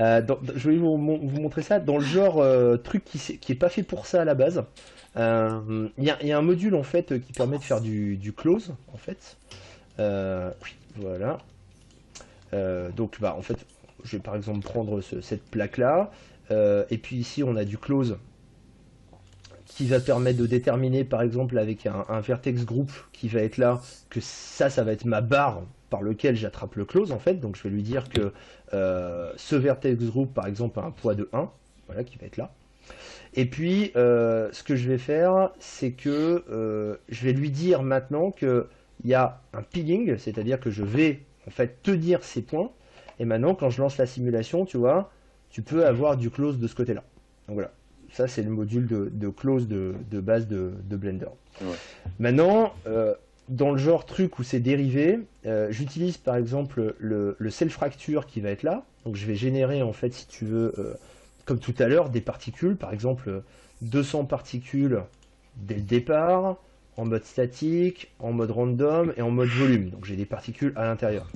Je vais vous montrer ça dans le genre truc qui est pas fait pour ça à la base. Il y a un module en fait qui permet de faire du close en fait. Oui, voilà. Donc bah en fait, je vais par exemple prendre cette plaque là, et puis ici on a du close qui va permettre de déterminer par exemple avec un vertex group qui va être là, que ça va être ma barre par lequel j'attrape le close en fait. Donc je vais lui dire que ce vertex group par exemple a un poids de 1, voilà, qui va être là. Et puis ce que je vais faire, c'est que je vais lui dire maintenant que il y a un peeling, c'est-à-dire que je vais en fait te dire ces points, et maintenant quand je lance la simulation, tu vois, tu peux avoir du close de ce côté-là. Donc voilà, ça c'est le module de close de base de Blender. Ouais. Maintenant, dans le genre truc où c'est dérivé, j'utilise par exemple le self fracture qui va être là. Donc je vais générer en fait, si tu veux, comme tout à l'heure, des particules, par exemple 200 particules dès le départ, en mode statique, en mode random et en mode volume. Donc j'ai des particules à l'intérieur.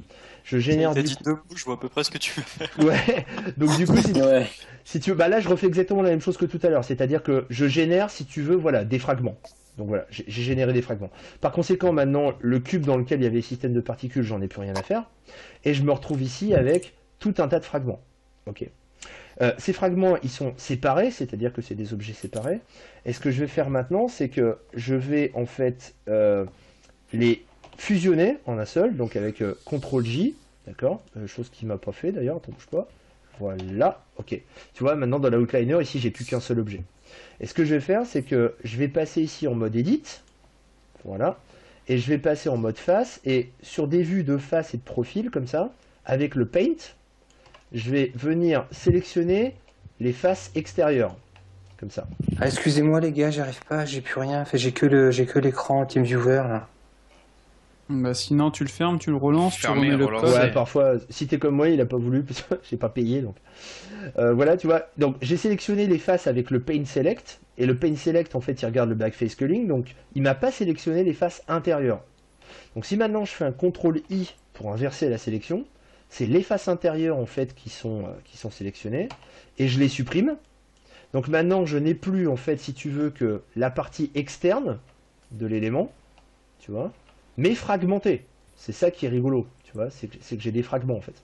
Je génère T'as du dit coup. deux mots, je vois à peu près ce que tu veux faire. Ouais, donc du coup, Ouais. si tu veux, bah là je refais exactement la même chose que tout à l'heure, c'est-à-dire que je génère, si tu veux, voilà, des fragments. Donc voilà, j'ai généré des fragments. Par conséquent, maintenant, le cube dans lequel il y avait le système de particules, j'en ai plus rien à faire. Et je me retrouve ici avec tout un tas de fragments. Ok. Ces fragments, ils sont séparés, c'est-à-dire que c'est des objets séparés. Et ce que je vais faire maintenant, c'est que je vais en fait les fusionner en un seul, donc avec CTRL-J, d'accord, chose qui m'a pas fait d'ailleurs, attends, bouge pas. Voilà, ok. Tu vois, maintenant dans l'outliner, ici, j'ai plus qu'un seul objet. Et ce que je vais faire, c'est que je vais passer ici en mode Edit, voilà, et je vais passer en mode face, et sur des vues de face et de profil, comme ça, avec le Paint, je vais venir sélectionner les faces extérieures, comme ça. Ah, excusez-moi les gars, j'arrive pas, j'ai plus rien. Fait, j'ai que l'écran TeamViewer là. Bah sinon tu le fermes, tu le relances, Fermer, tu remets le relancer. code. Ouais, parfois, si t'es comme moi, il a pas voulu, parce que j'ai pas payé, donc. Voilà, tu vois. Donc, j'ai sélectionné les faces avec le Paint Select, et le Paint Select, en fait, il regarde le Backface Culling, donc il m'a pas sélectionné les faces intérieures. Donc, si maintenant je fais un CTRL-I pour inverser la sélection, c'est les faces intérieures, en fait, qui sont sélectionnées, et je les supprime. Donc, maintenant, je n'ai plus, en fait, si tu veux, que la partie externe de l'élément, tu vois, mais fragmentée. C'est ça qui est rigolo, tu vois, c'est que j'ai des fragments, en fait.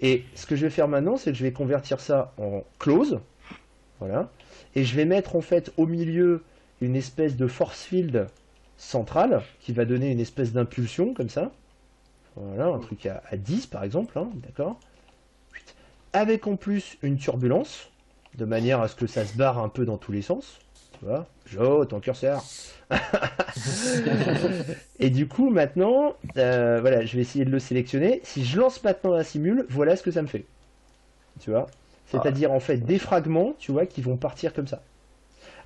Et ce que je vais faire maintenant, c'est que je vais convertir ça en close, voilà, et je vais mettre en fait au milieu une espèce de force field centrale qui va donner une espèce d'impulsion comme ça, voilà, un truc à 10 par exemple, hein, d'accord, avec en plus une turbulence, de manière à ce que ça se barre un peu dans tous les sens, tu vois, Jo, ton curseur. Et du coup, maintenant, voilà, je vais essayer de le sélectionner. Si je lance maintenant la simule, voilà ce que ça me fait. Tu vois? C'est-à-dire, en fait, des fragments, tu vois, qui vont partir comme ça.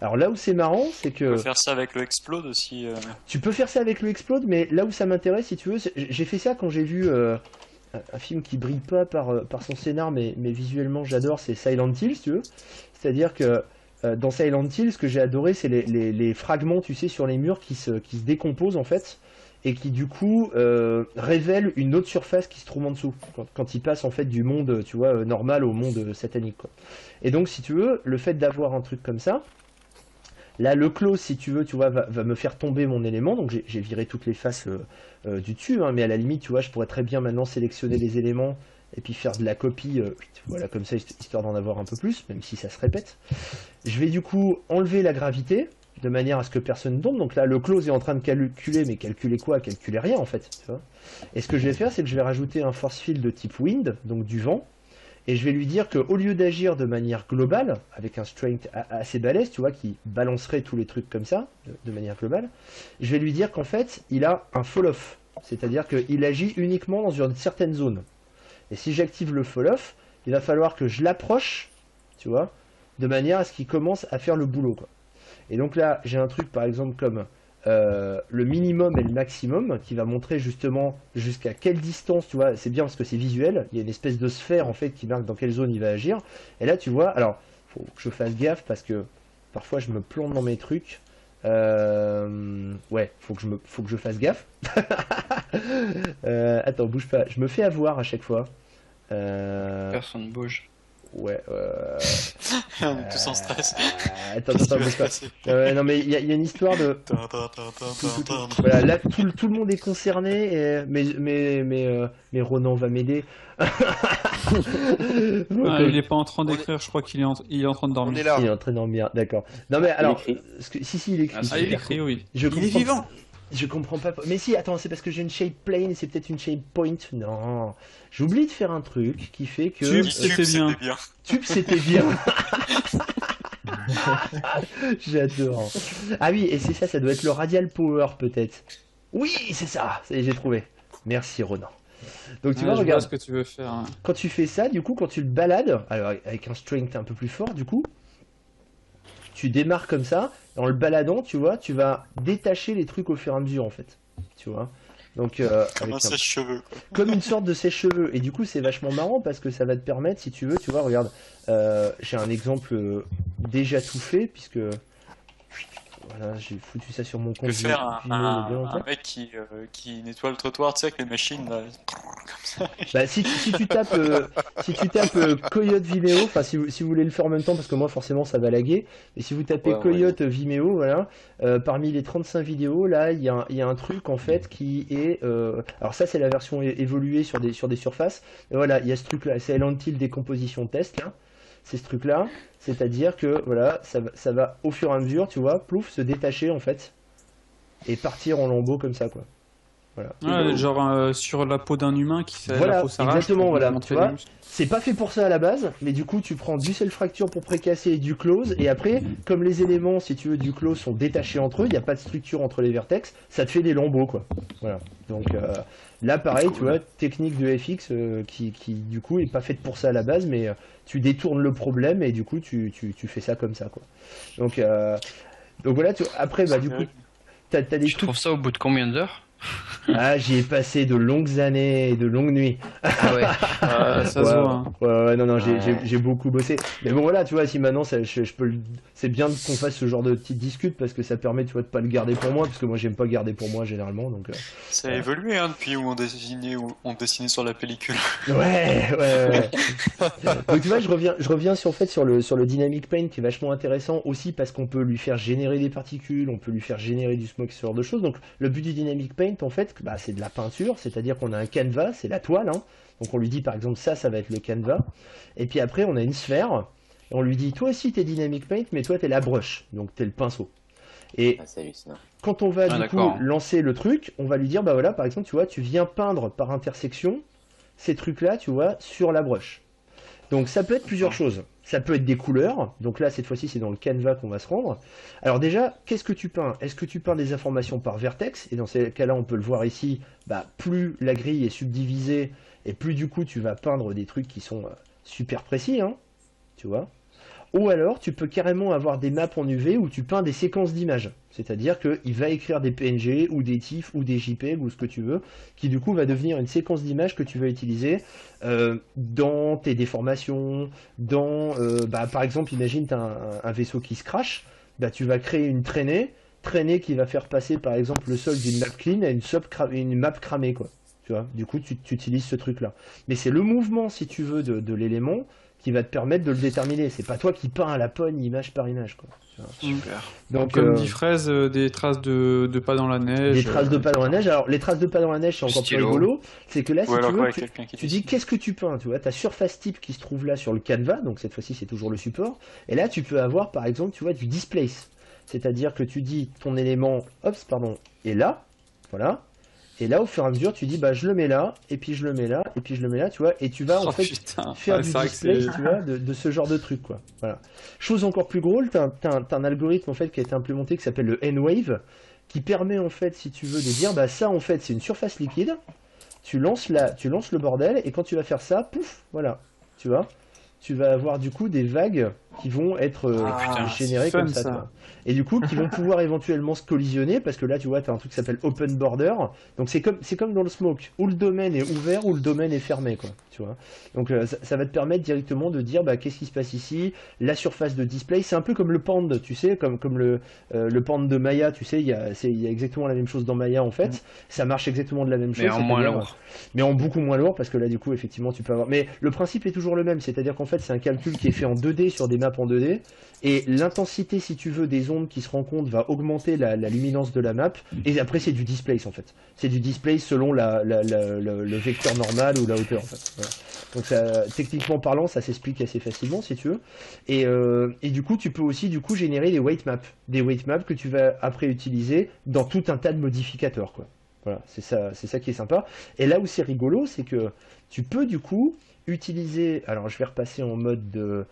Alors là où c'est marrant, c'est Tu peux que faire ça avec le explode aussi. tu peux faire ça avec le explode, mais là où ça m'intéresse, si tu veux, j'ai fait ça quand j'ai vu un film qui brille pas par son scénar, mais visuellement j'adore, c'est Silent Hill, si tu veux. C'est-à-dire que dans Silent Hill, ce que j'ai adoré, c'est les fragments, tu sais, sur les murs qui se décomposent en fait, et qui du coup révèlent une autre surface qui se trouve en dessous, quand ils passent en fait du monde, tu vois, normal au monde satanique, quoi. Et donc, si tu veux, le fait d'avoir un truc comme ça, là, le close, si tu veux, tu vois, va me faire tomber mon élément. Donc, j'ai viré toutes les faces du dessus, hein, mais à la limite, tu vois, je pourrais très bien maintenant sélectionner les éléments et puis faire de la copie, voilà, comme ça, histoire d'en avoir un peu plus, même si ça se répète. Je vais du coup enlever la gravité, de manière à ce que personne ne tombe. Donc là, le close est en train de calculer, mais calculer quoi? Calculer rien, en fait. Tu vois. Et ce que je vais faire, c'est que je vais rajouter un force field de type wind, donc du vent, et je vais lui dire qu'au lieu d'agir de manière globale, avec un strength assez balèze, tu vois, qui balancerait tous les trucs comme ça, de manière globale, je vais lui dire qu'en fait, il a un fall-off. C'est-à-dire qu'il agit uniquement dans une certaine zone. Et si j'active le fall-off, il va falloir que je l'approche, tu vois, de manière à ce qu'il commence à faire le boulot, quoi. Et donc là, j'ai un truc, par exemple, comme le minimum et le maximum, qui va montrer justement jusqu'à quelle distance, tu vois, c'est bien parce que c'est visuel, il y a une espèce de sphère, en fait, qui marque dans quelle zone il va agir. Et là, tu vois, alors, faut que je fasse gaffe, parce que parfois, je me plombe dans mes trucs. Ouais, faut que je fasse gaffe. Attends, bouge pas, je me fais avoir à chaque fois. Personne bouge. Ouais. On est tous en stress. Attends, Qu'est-ce qui attends, va bouge se pas. passer? Non, mais il y a une histoire de. Voilà, là, tout le monde est concerné, mais Ronan va m'aider. Donc, Ah, il est pas en train d'écrire, je crois il est en train de On dormir. est là. il est en train de dormir, d'accord. Non, mais Il alors. écrit. Si, il écrit. Ah, Ah, il super écrit, cool. oui. Je Il est comprends- vivant. Je comprends pas. Mais si, attends, c'est parce que j'ai une shape plane et c'est peut-être une shape point. Non. J'oublie de faire un truc qui fait que. Tube, YouTube, c'était bien. Tube, c'était bien. J'adore. Ah oui, et c'est ça, ça doit être le Radial Power peut-être. Oui, c'est ça, ça y est, j'ai trouvé. Merci Ronan. Donc tu Ouais, vois, je regarde, vois ce que tu veux faire. Hein. quand tu fais ça, du coup, quand tu le balades, alors avec un strength un peu plus fort, du coup, tu démarres comme ça, et en le baladant, tu vois, tu vas détacher les trucs au fur et à mesure en fait. Tu vois. Donc Comme un avec un- sèche-cheveux, quoi. comme une sorte de sèche-cheveux. Et du coup, c'est vachement marrant parce que ça va te permettre, si tu veux, tu vois, regarde, j'ai un exemple déjà tout fait, puisque voilà, j'ai foutu ça sur mon Tu compte peux faire Vimeo il y a bien longtemps. un mec qui nettoie le trottoir, tu sais, avec les machines, là. Comme ça. Bah, si tu tapes, Coyote Vimeo, enfin si vous voulez le faire en même temps, parce que moi forcément ça va laguer, mais si vous tapez Ouais, Coyote Vimeo, voilà, parmi les 35 vidéos, là il y a un truc en fait qui est, alors ça c'est la version évoluée sur des surfaces, et voilà, il y a ce truc là, c'est Lentil décomposition test, là. C'est ce truc là, c'est-à-dire que voilà, ça va au fur et à mesure, tu vois, plouf, se détacher en fait, et partir en lambeaux comme ça quoi. Voilà. Ouais, genre sur la peau d'un humain Voilà, la peau s'arrache exactement, pour voilà, montrer tu vois. les muscles. C'est pas fait pour ça à la base, mais du coup tu prends du self-fracture pour précasser et du close, et après, comme les éléments, si tu veux, du close sont détachés entre eux, il n'y a pas de structure entre les vertex, ça te fait des lambeaux, quoi. Voilà. Donc là, pareil, tu vois, technique de FX qui du coup est pas faite pour ça à la base, mais tu détournes le problème et du coup tu fais ça comme ça, quoi. Donc voilà, après, bah du coup, t'as des Tu trucs. trouves ça au bout de combien d'heures? Ah, j'y ai passé de longues années et de longues nuits. Ah ouais. Ça se Ouais, voit. Hein. ouais, non, Ouais. j'ai beaucoup bossé. Mais bon, voilà, tu vois, si maintenant, je peux c'est bien qu'on fasse ce genre de petite discute parce que ça permet, tu vois, de pas le garder pour moi, parce que moi, j'aime pas garder pour moi généralement, donc. Ça a évolué, hein, depuis où on dessinait sur la pellicule. Ouais. Donc tu vois, je reviens sur, en fait, sur le Dynamic Paint qui est vachement intéressant aussi parce qu'on peut lui faire générer des particules, on peut lui faire générer du smoke, ce genre de choses. Donc le but du Dynamic Paint, en fait, bah, c'est de la peinture, c'est-à-dire qu'on a un canevas, c'est la toile, hein. Donc on lui dit par exemple ça va être le canevas. Et puis après on a une sphère, et on lui dit toi aussi t'es Dynamic Paint, mais toi t'es la brush, donc t'es le pinceau. Et Ah, c'est hallucinant. quand on va Ah, du coup d'accord. lancer le truc, on va lui dire bah voilà, par exemple, tu vois, tu viens peindre par intersection ces trucs-là, tu vois, sur la brush. Donc ça peut être plusieurs choses. Ça peut être des couleurs. Donc là, cette fois-ci, c'est dans le canevas qu'on va se rendre. Alors déjà, qu'est-ce que tu peins? Est-ce que tu peins des informations par vertex? Et dans ces cas-là, on peut le voir ici, bah, plus la grille est subdivisée, et plus du coup, tu vas peindre des trucs qui sont super précis, hein, tu vois. Ou alors, tu peux carrément avoir des maps en UV où tu peins des séquences d'images. C'est-à-dire qu'il va écrire des PNG ou des TIFF ou des JPEG ou ce que tu veux, qui du coup va devenir une séquence d'images que tu vas utiliser dans tes déformations, par exemple, imagine tu as un vaisseau qui se crache, bah, tu vas créer une traînée qui va faire passer par exemple le sol d'une map clean à une map cramée, quoi. Tu vois, du coup, tu utilises ce truc-là. Mais c'est le mouvement, si tu veux, de l'élément qui va te permettre de le déterminer. C'est pas toi qui peins à la pogne image par image, quoi. Super. Donc, Comme dit Fraise, des traces de pas dans la neige. des traces de pas dans la neige. Alors, les traces de pas dans la neige, c'est encore plus Stylo. rigolo. C'est que là, si Ou alors tu quoi, veux, avec quelqu'un qui tu dis dessine. qu'est-ce que tu peins, tu vois, ta surface type qui se trouve là sur le canevas, donc cette fois-ci c'est toujours le support, et là tu peux avoir par exemple, tu vois, du displace, c'est-à-dire que tu dis ton élément, est là, voilà, et là au fur et à mesure tu dis bah je le mets là, et puis je le mets là, et puis je le mets là, tu vois, et tu vas en Oh, fait putain. faire Ouais, du c'est vrai que displace, c'est- tu vois, de ce genre de truc, quoi. Voilà. Chose encore plus drôle, t'as un algorithme en fait qui a été implémenté qui s'appelle le N-Wave, qui permet en fait, si tu veux, de dire bah ça en fait c'est une surface liquide. Tu lances le bordel et quand tu vas faire ça, pouf, voilà, tu vois, tu vas avoir du coup des vagues qui vont être putain, générés c'est comme fun, ça. ça. Tu vois. Et du coup, qui vont pouvoir éventuellement se collisionner, parce que là, tu vois, tu as un truc qui s'appelle Open Border. Donc c'est comme dans le Smoke, où le domaine est ouvert, où le domaine est fermé, quoi. Tu vois. Donc ça va te permettre directement de dire, bah, qu'est-ce qui se passe ici, la surface de display. C'est un peu comme le Pand, tu sais, comme le Pand de Maya, tu sais, il y a exactement la même chose dans Maya, en fait. Ça marche exactement de la même chose. Mais en moins c'est-à-dire, lourd. mais en beaucoup moins lourd, parce que là, du coup, effectivement, tu peux avoir. Mais le principe est toujours le même, c'est-à-dire qu'en fait, c'est un calcul qui est fait en 2D sur des maps en 2D, et l'intensité, si tu veux, des ondes qui se rencontrent va augmenter la luminance de la map, et après, c'est du displace, en fait. C'est du displace selon le vecteur normal ou la hauteur, en fait. Voilà. Donc, ça, techniquement parlant, ça s'explique assez facilement, si tu veux. Et du coup, tu peux aussi, du coup, générer des weight maps. Des weight maps que tu vas après utiliser dans tout un tas de modificateurs, quoi. Voilà, c'est ça qui est sympa. Et là où c'est rigolo, c'est que tu peux du coup utiliser. Alors je vais repasser en mode de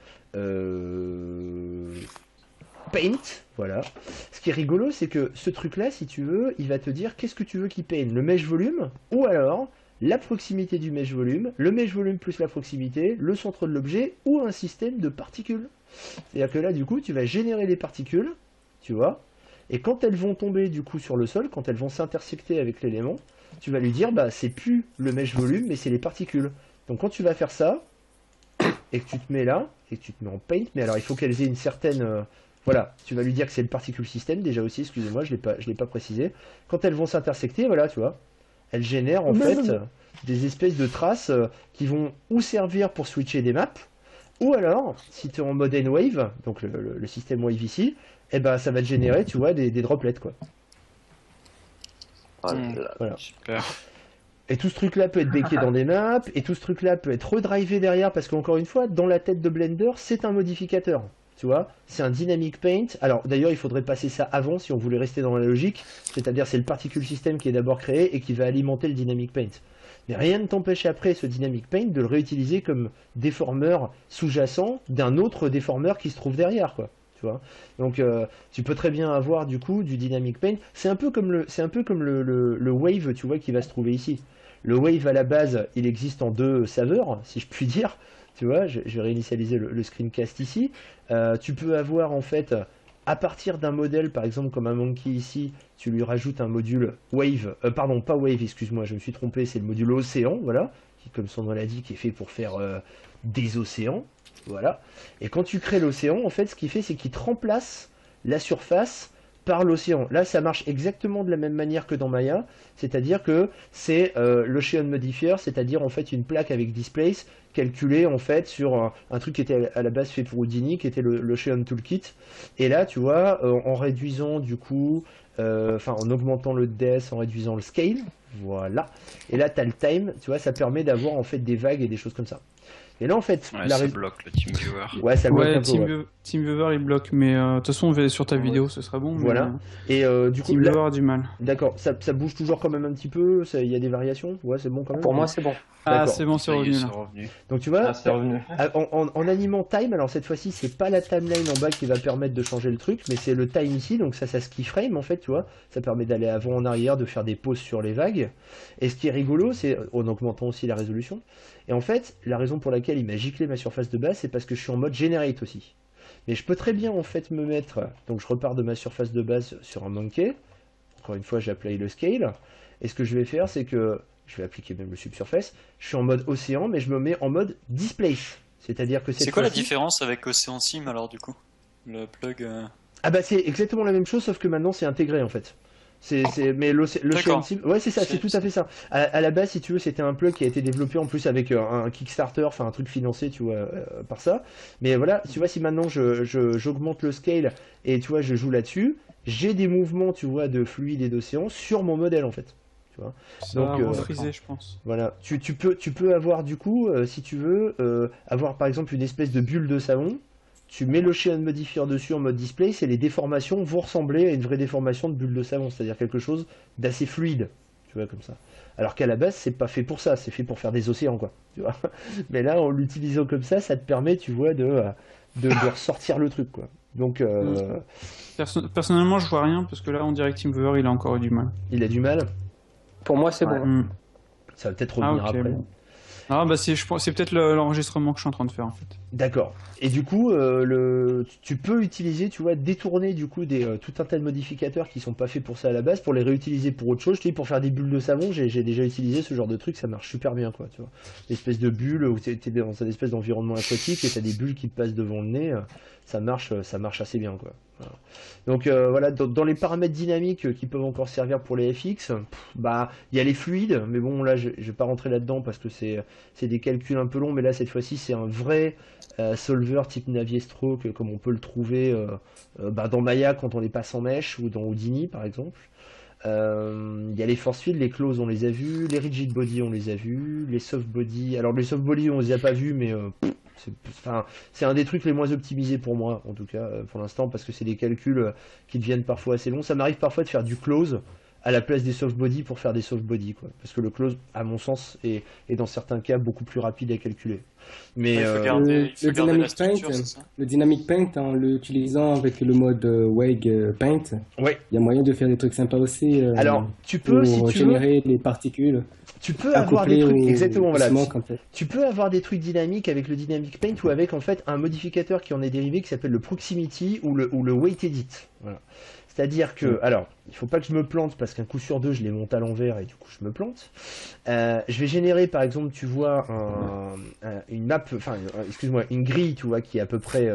Paint. Voilà. Ce qui est rigolo, c'est que ce truc-là, si tu veux, il va te dire qu'est-ce que tu veux qu'il paint, le mesh volume ou alors la proximité du mesh volume, le mesh volume plus la proximité, le centre de l'objet ou un système de particules. C'est-à-dire que là, du coup, tu vas générer les particules, tu vois. Et quand elles vont tomber du coup sur le sol, quand elles vont s'intersecter avec l'élément, tu vas lui dire bah c'est plus le mesh volume mais c'est les particules. Donc quand tu vas faire ça et que tu te mets là et que tu te mets en paint, mais alors il faut qu'elles aient une certaine voilà, tu vas lui dire que c'est le particle système déjà aussi, excusez-moi, je l'ai pas précisé. Quand elles vont s'intersecter, voilà, tu vois, elles génèrent en fait des espèces de traces qui vont ou servir pour switcher des maps, ou alors si tu es en mode N-Wave, donc le système Wave ici, et ben ça va te générer, tu vois, des droplets, quoi. Voilà. Super. Et tout ce truc-là peut être backé dans des maps, et tout ce truc-là peut être redrivé derrière, parce qu'encore une fois, dans la tête de Blender, c'est un modificateur. Tu vois, c'est un dynamic paint. Alors d'ailleurs, il faudrait passer ça avant si on voulait rester dans la logique, c'est-à-dire c'est le particle system qui est d'abord créé et qui va alimenter le dynamic paint. Mais rien ne t'empêche après ce dynamic paint de le réutiliser comme déformeur sous-jacent d'un autre déformeur qui se trouve derrière, quoi. Tu vois. Donc tu peux très bien avoir du coup du dynamic paint. C'est un peu comme le wave, tu vois, qui va se trouver ici. Le wave à la base, il existe en deux saveurs, si je puis dire. Tu vois, je vais réinitialiser le screencast ici. Tu peux avoir en fait, à partir d'un modèle, par exemple comme un monkey ici, tu lui rajoutes un module wave, pardon, pas wave, excuse-moi, je me suis trompé, c'est le module océan, voilà, qui comme son nom l'indique, est fait pour faire des océans. Voilà. Et quand tu crées l'océan, en fait, ce qu'il fait, c'est qu'il te remplace la surface par l'océan. Là, ça marche exactement de la même manière que dans Maya, c'est-à-dire que c'est l'Ocean Modifier, c'est-à-dire en fait une plaque avec displace calculée en fait sur un truc qui était à la base fait pour Houdini, qui était l'Ocean Toolkit. Et là, tu vois, en réduisant du coup, enfin en augmentant le depth, en réduisant le scale, voilà. Et là, tu as le time, tu vois, ça permet d'avoir en fait des vagues et des choses comme ça. Et là, en fait, Ouais, ça bloque le TeamViewer. Ouais, ça bloque Ouais, un peu, TeamViewer il bloque, mais de toute façon, on va sur ta vidéo, ce serait bon. Voilà. Mais, Et du coup, TeamViewer a du mal. d'accord, ça bouge toujours quand même un petit peu, il y a des variations, ouais, c'est bon quand même. Pour moi, c'est bon. Ah, D'accord. c'est bon, c'est Ça y est, revenu c'est là. revenu. Donc tu vois, C'est revenu. en animant time, alors cette fois-ci c'est pas la timeline en bas qui va permettre de changer le truc, mais c'est le time ici, donc ça se keyframe en fait, tu vois, ça permet d'aller avant en arrière, de faire des pauses sur les vagues. Et ce qui est rigolo, c'est en augmentant aussi la résolution. Et en fait, la raison pour laquelle il m'a giclé ma surface de base, c'est parce que je suis en mode generate aussi. Mais je peux très bien en fait me mettre, donc je repars de ma surface de base sur un monkey. Encore une fois, j'applique le scale. Et ce que je vais faire, c'est que je vais appliquer même le subsurface. Je suis en mode océan, mais je me mets en mode displace. C'est-à-dire que C'est quoi la différence avec Ocean Sim alors du coup? Le plug. Ah bah c'est exactement la même chose, sauf que maintenant c'est intégré en fait. Mais l'Ocean Sim, ouais c'est ça, c'est tout à fait ça. À la base, si tu veux, c'était un plug qui a été développé en plus avec un Kickstarter, enfin un truc financé, tu vois, par ça. Mais voilà, tu vois, si maintenant j'augmente le scale et tu vois, je joue là-dessus, j'ai des mouvements, tu vois, de fluide et d'océan sur mon modèle en fait. Tu vois. Ça Donc, va refriser, je pense. Voilà, tu peux avoir du coup, si tu veux, avoir par exemple une espèce de bulle de savon. Tu mets l'Ocean Modifier dessus en mode display, et les déformations vont ressembler à une vraie déformation de bulle de savon, c'est-à-dire quelque chose d'assez fluide, tu vois, comme ça. Alors qu'à la base, c'est pas fait pour ça, c'est fait pour faire des océans, quoi, tu vois. Mais là, en l'utilisant comme ça te permet, tu vois, de ressortir le truc, quoi. Donc, Personnellement, je vois rien, parce que là, on dirait que TeamViewer, il a encore eu du mal. il a du mal, Pour moi, c'est Ouais. bon. ça va peut-être revenir Ah, ok, après. bon. Ah bah c'est peut-être l'enregistrement que je suis en train de faire en fait. D'accord. Et du coup, tu peux utiliser, tu vois, détourner du coup tout un tas de modificateurs qui sont pas faits pour ça à la base, pour les réutiliser pour autre chose. Je te dis, pour faire des bulles de savon, j'ai déjà utilisé ce genre de truc, ça marche super bien, quoi, tu vois. L'espèce de bulle où t'es dans un espèce d'environnement aquatique et t'as des bulles qui te passent devant le nez, ça marche assez bien, quoi. Voilà. Donc voilà, dans les paramètres dynamiques qui peuvent encore servir pour les FX, bah il y a les fluides, mais bon là je vais pas rentrer là-dedans parce que c'est des calculs un peu longs, mais là cette fois-ci c'est un vrai solver type Navier-Stroke comme on peut le trouver bah, dans Maya quand on les passe en mesh ou dans Houdini par exemple. Il y a les force fields, les closes on les a vus, les rigid body on les a vus, les soft body, alors les soft body on les a pas vus mais c'est un des trucs les moins optimisés pour moi en tout cas pour l'instant parce que c'est des calculs qui deviennent parfois assez longs. Ça m'arrive parfois de faire du close à la place des soft body pour faire des soft body quoi. Parce que le close à mon sens est dans certains cas beaucoup plus rapide à calculer. Mais Il faut garder la Dynamic structure, Paint, c'est ça? le Dynamic Paint, en l'utilisant avec le mode Wake Paint, ouais. il y a moyen de faire des trucs sympas aussi. Alors tu peux pour si tu veux générer les particules. tu peux avoir des trucs exactement voilà. Smoke, en fait. Tu peux avoir des trucs dynamiques avec le Dynamic Paint ou avec en fait un modificateur qui en est dérivé qui s'appelle le Proximity ou le Weight Edit. Voilà. C'est-à-dire que, alors, il faut pas que je me plante parce qu'un coup sur deux je les monte à l'envers et du coup je me plante. Je vais générer par exemple, tu vois, une map, enfin, excuse-moi, une grille, tu vois, qui est à peu près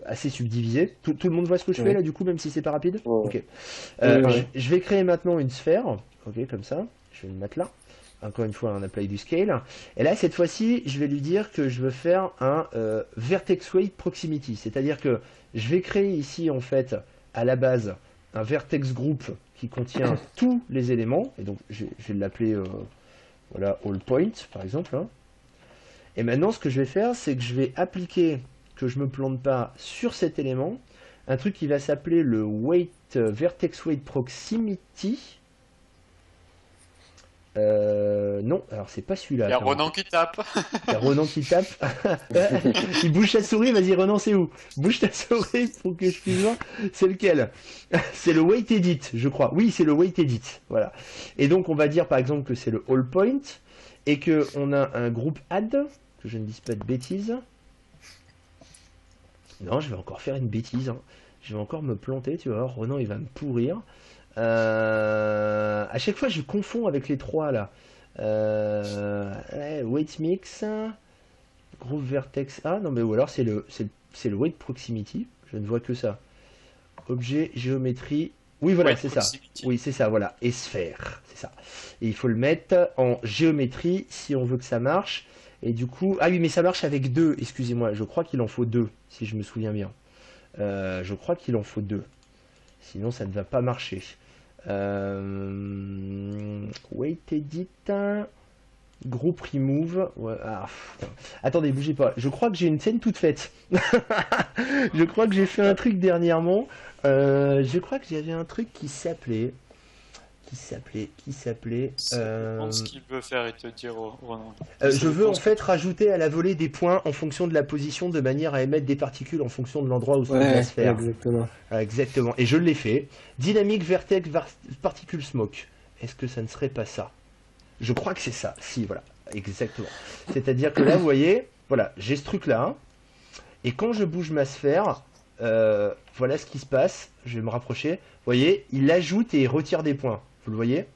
assez subdivisée. Tout le monde voit ce que je fais là du coup, même si c'est pas rapide. Ok. Je vais créer maintenant une sphère, ok, comme ça. Je vais le mettre là. Encore une fois, un apply du scale. Et là, cette fois-ci, je vais lui dire que je veux faire un vertex weight proximity. C'est-à-dire que je vais créer ici, en fait, à la base, un vertex group qui contient tous les éléments. Et donc, je vais l'appeler, voilà, all point, par exemple. Hein. Et maintenant, ce que je vais faire, c'est que je vais appliquer, que je ne me plante pas sur cet élément, un truc qui va s'appeler le weight, vertex weight proximity. Non, alors c'est pas celui-là. Il y a attends. Ronan qui tape. Il y a Ronan qui tape. Il bouge sa souris, vas-y Ronan, c'est où? Bouge ta souris pour que je puisse voir. C'est lequel? C'est le weight edit, je crois. Oui, c'est le weight edit. Voilà. Et donc on va dire par exemple que c'est le all point et que on a un groupe add, que je ne dise pas de bêtises. Non, je vais encore faire une bêtise. Hein. Je vais encore me planter, tu vois. Ronan, il va me pourrir. À chaque fois, je confonds avec les trois là. Weight mix, groupe vertex A. Non, mais ou alors c'est le weight proximity. Je ne vois que ça. Objet, géométrie. Oui, voilà, c'est ça. Oui, c'est ça, voilà. Et sphère, c'est ça. Et il faut le mettre en géométrie si on veut que ça marche. Et du coup, ah oui, mais ça marche avec deux. Excusez-moi, je crois qu'il en faut deux, si je me souviens bien. Je crois qu'il en faut deux. Sinon, ça ne va pas marcher. Weight edit, group remove. Ouais, attendez, bougez pas. Je crois que j'ai une scène toute faite. Je crois que j'ai fait un truc dernièrement. Je crois que j'avais un truc qui s'appelait. Je pense ce qu'il veut faire et te dire, Ronan. Je veux en fait rajouter à la volée des points en fonction de la position de manière à émettre des particules en fonction de l'endroit où ça va se faire. Exactement. Exactement. Et je l'ai fait. Dynamic vertex particule smoke. Est-ce que ça ne serait pas ça? Je crois que c'est ça. Si, voilà. Exactement. C'est-à-dire que là, vous voyez, voilà, j'ai ce truc-là. Et quand je bouge ma sphère, voilà ce qui se passe. Je vais me rapprocher. Vous voyez, il ajoute et il retire des points. Vous le voyez?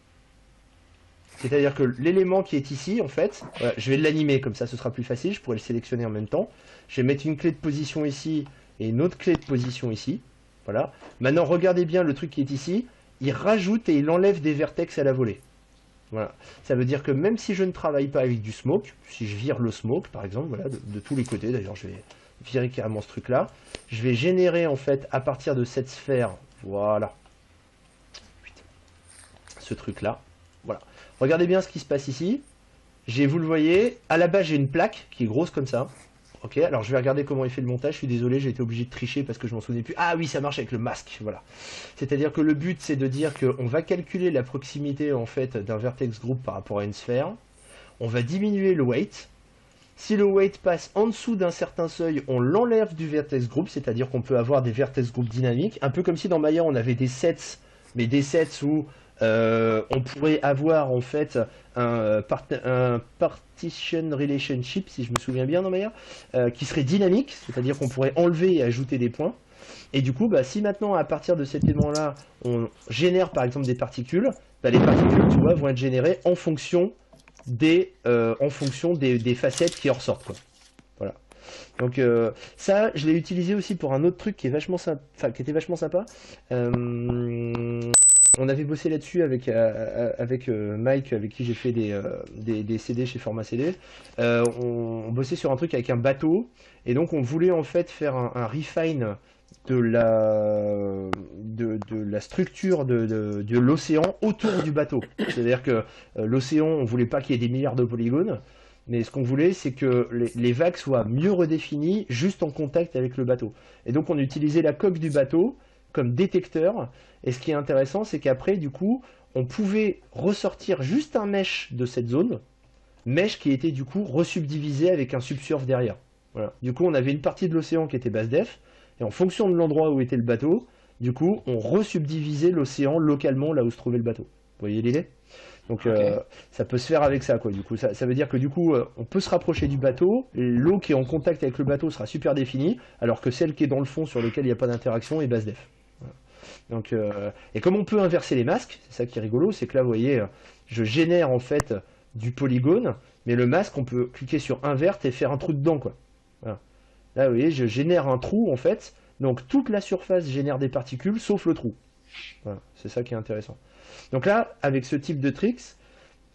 C'est-à-dire que l'élément qui est ici, en fait, je vais l'animer, comme ça ce sera plus facile, je pourrais le sélectionner en même temps. Je vais mettre une clé de position ici et une autre clé de position ici. Voilà. Maintenant, regardez bien le truc qui est ici, il rajoute et il enlève des vertex à la volée. Voilà. Ça veut dire que même si je ne travaille pas avec du smoke, si je vire le smoke par exemple, voilà, de tous les côtés, d'ailleurs je vais virer carrément ce truc-là, je vais générer en fait à partir de cette sphère, voilà, ce truc-là. Voilà. Regardez bien ce qui se passe ici. Vous le voyez, à la base j'ai une plaque qui est grosse comme ça. Ok, alors je vais regarder comment il fait le montage. Je suis désolé, j'ai été obligé de tricher parce que je m'en souvenais plus. Ah oui, ça marche avec le masque, voilà. C'est-à-dire que le but c'est de dire qu'on va calculer la proximité en fait d'un vertex group par rapport à une sphère. On va diminuer le weight. Si le weight passe en dessous d'un certain seuil, on l'enlève du vertex group, c'est-à-dire qu'on peut avoir des vertex group dynamiques, un peu comme si dans Maya on avait des sets, mais des sets où On pourrait avoir en fait un partition relationship, si je me souviens bien, non, Maya, qui serait dynamique, c'est-à-dire qu'on pourrait enlever et ajouter des points. Et du coup, si maintenant, à partir de cet élément-là, on génère par exemple des particules, les particules, tu vois, vont être générées en fonction des facettes qui en ressortent, quoi. Voilà. Donc ça, je l'ai utilisé aussi pour un autre truc qui est vachement qui était vachement sympa. On avait bossé là-dessus avec Mike, avec qui j'ai fait des CD chez Format CD. On bossait sur un truc avec un bateau, et donc on voulait en fait faire un refine de la structure de l'océan autour du bateau. C'est-à-dire que l'océan, on voulait pas qu'il y ait des milliards de polygones, mais ce qu'on voulait, c'est que les vagues soient mieux redéfinies juste en contact avec le bateau. Et donc on utilisait la coque du bateau comme détecteur, et ce qui est intéressant, c'est qu'après, du coup, on pouvait ressortir juste un mesh de cette zone, mesh qui était du coup resubdivisé avec un subsurf derrière. Voilà. Du coup, on avait une partie de l'océan qui était basse def, et en fonction de l'endroit où était le bateau, du coup, on resubdivisait l'océan localement là où se trouvait le bateau. Vous voyez l'idée? Donc ça peut se faire avec ça, quoi. Du coup, ça veut dire que du coup, on peut se rapprocher du bateau, l'eau qui est en contact avec le bateau sera super définie, alors que celle qui est dans le fond sur lequel il n'y a pas d'interaction est basse def. Voilà. Donc, et comme on peut inverser les masques, c'est ça qui est rigolo, c'est que là, vous voyez, je génère en fait du polygone, mais le masque, on peut cliquer sur invert et faire un trou dedans, quoi. Voilà. Là, vous voyez, je génère un trou, en fait, donc toute la surface génère des particules, sauf le trou. Voilà, c'est ça qui est intéressant. Donc là, avec ce type de tricks,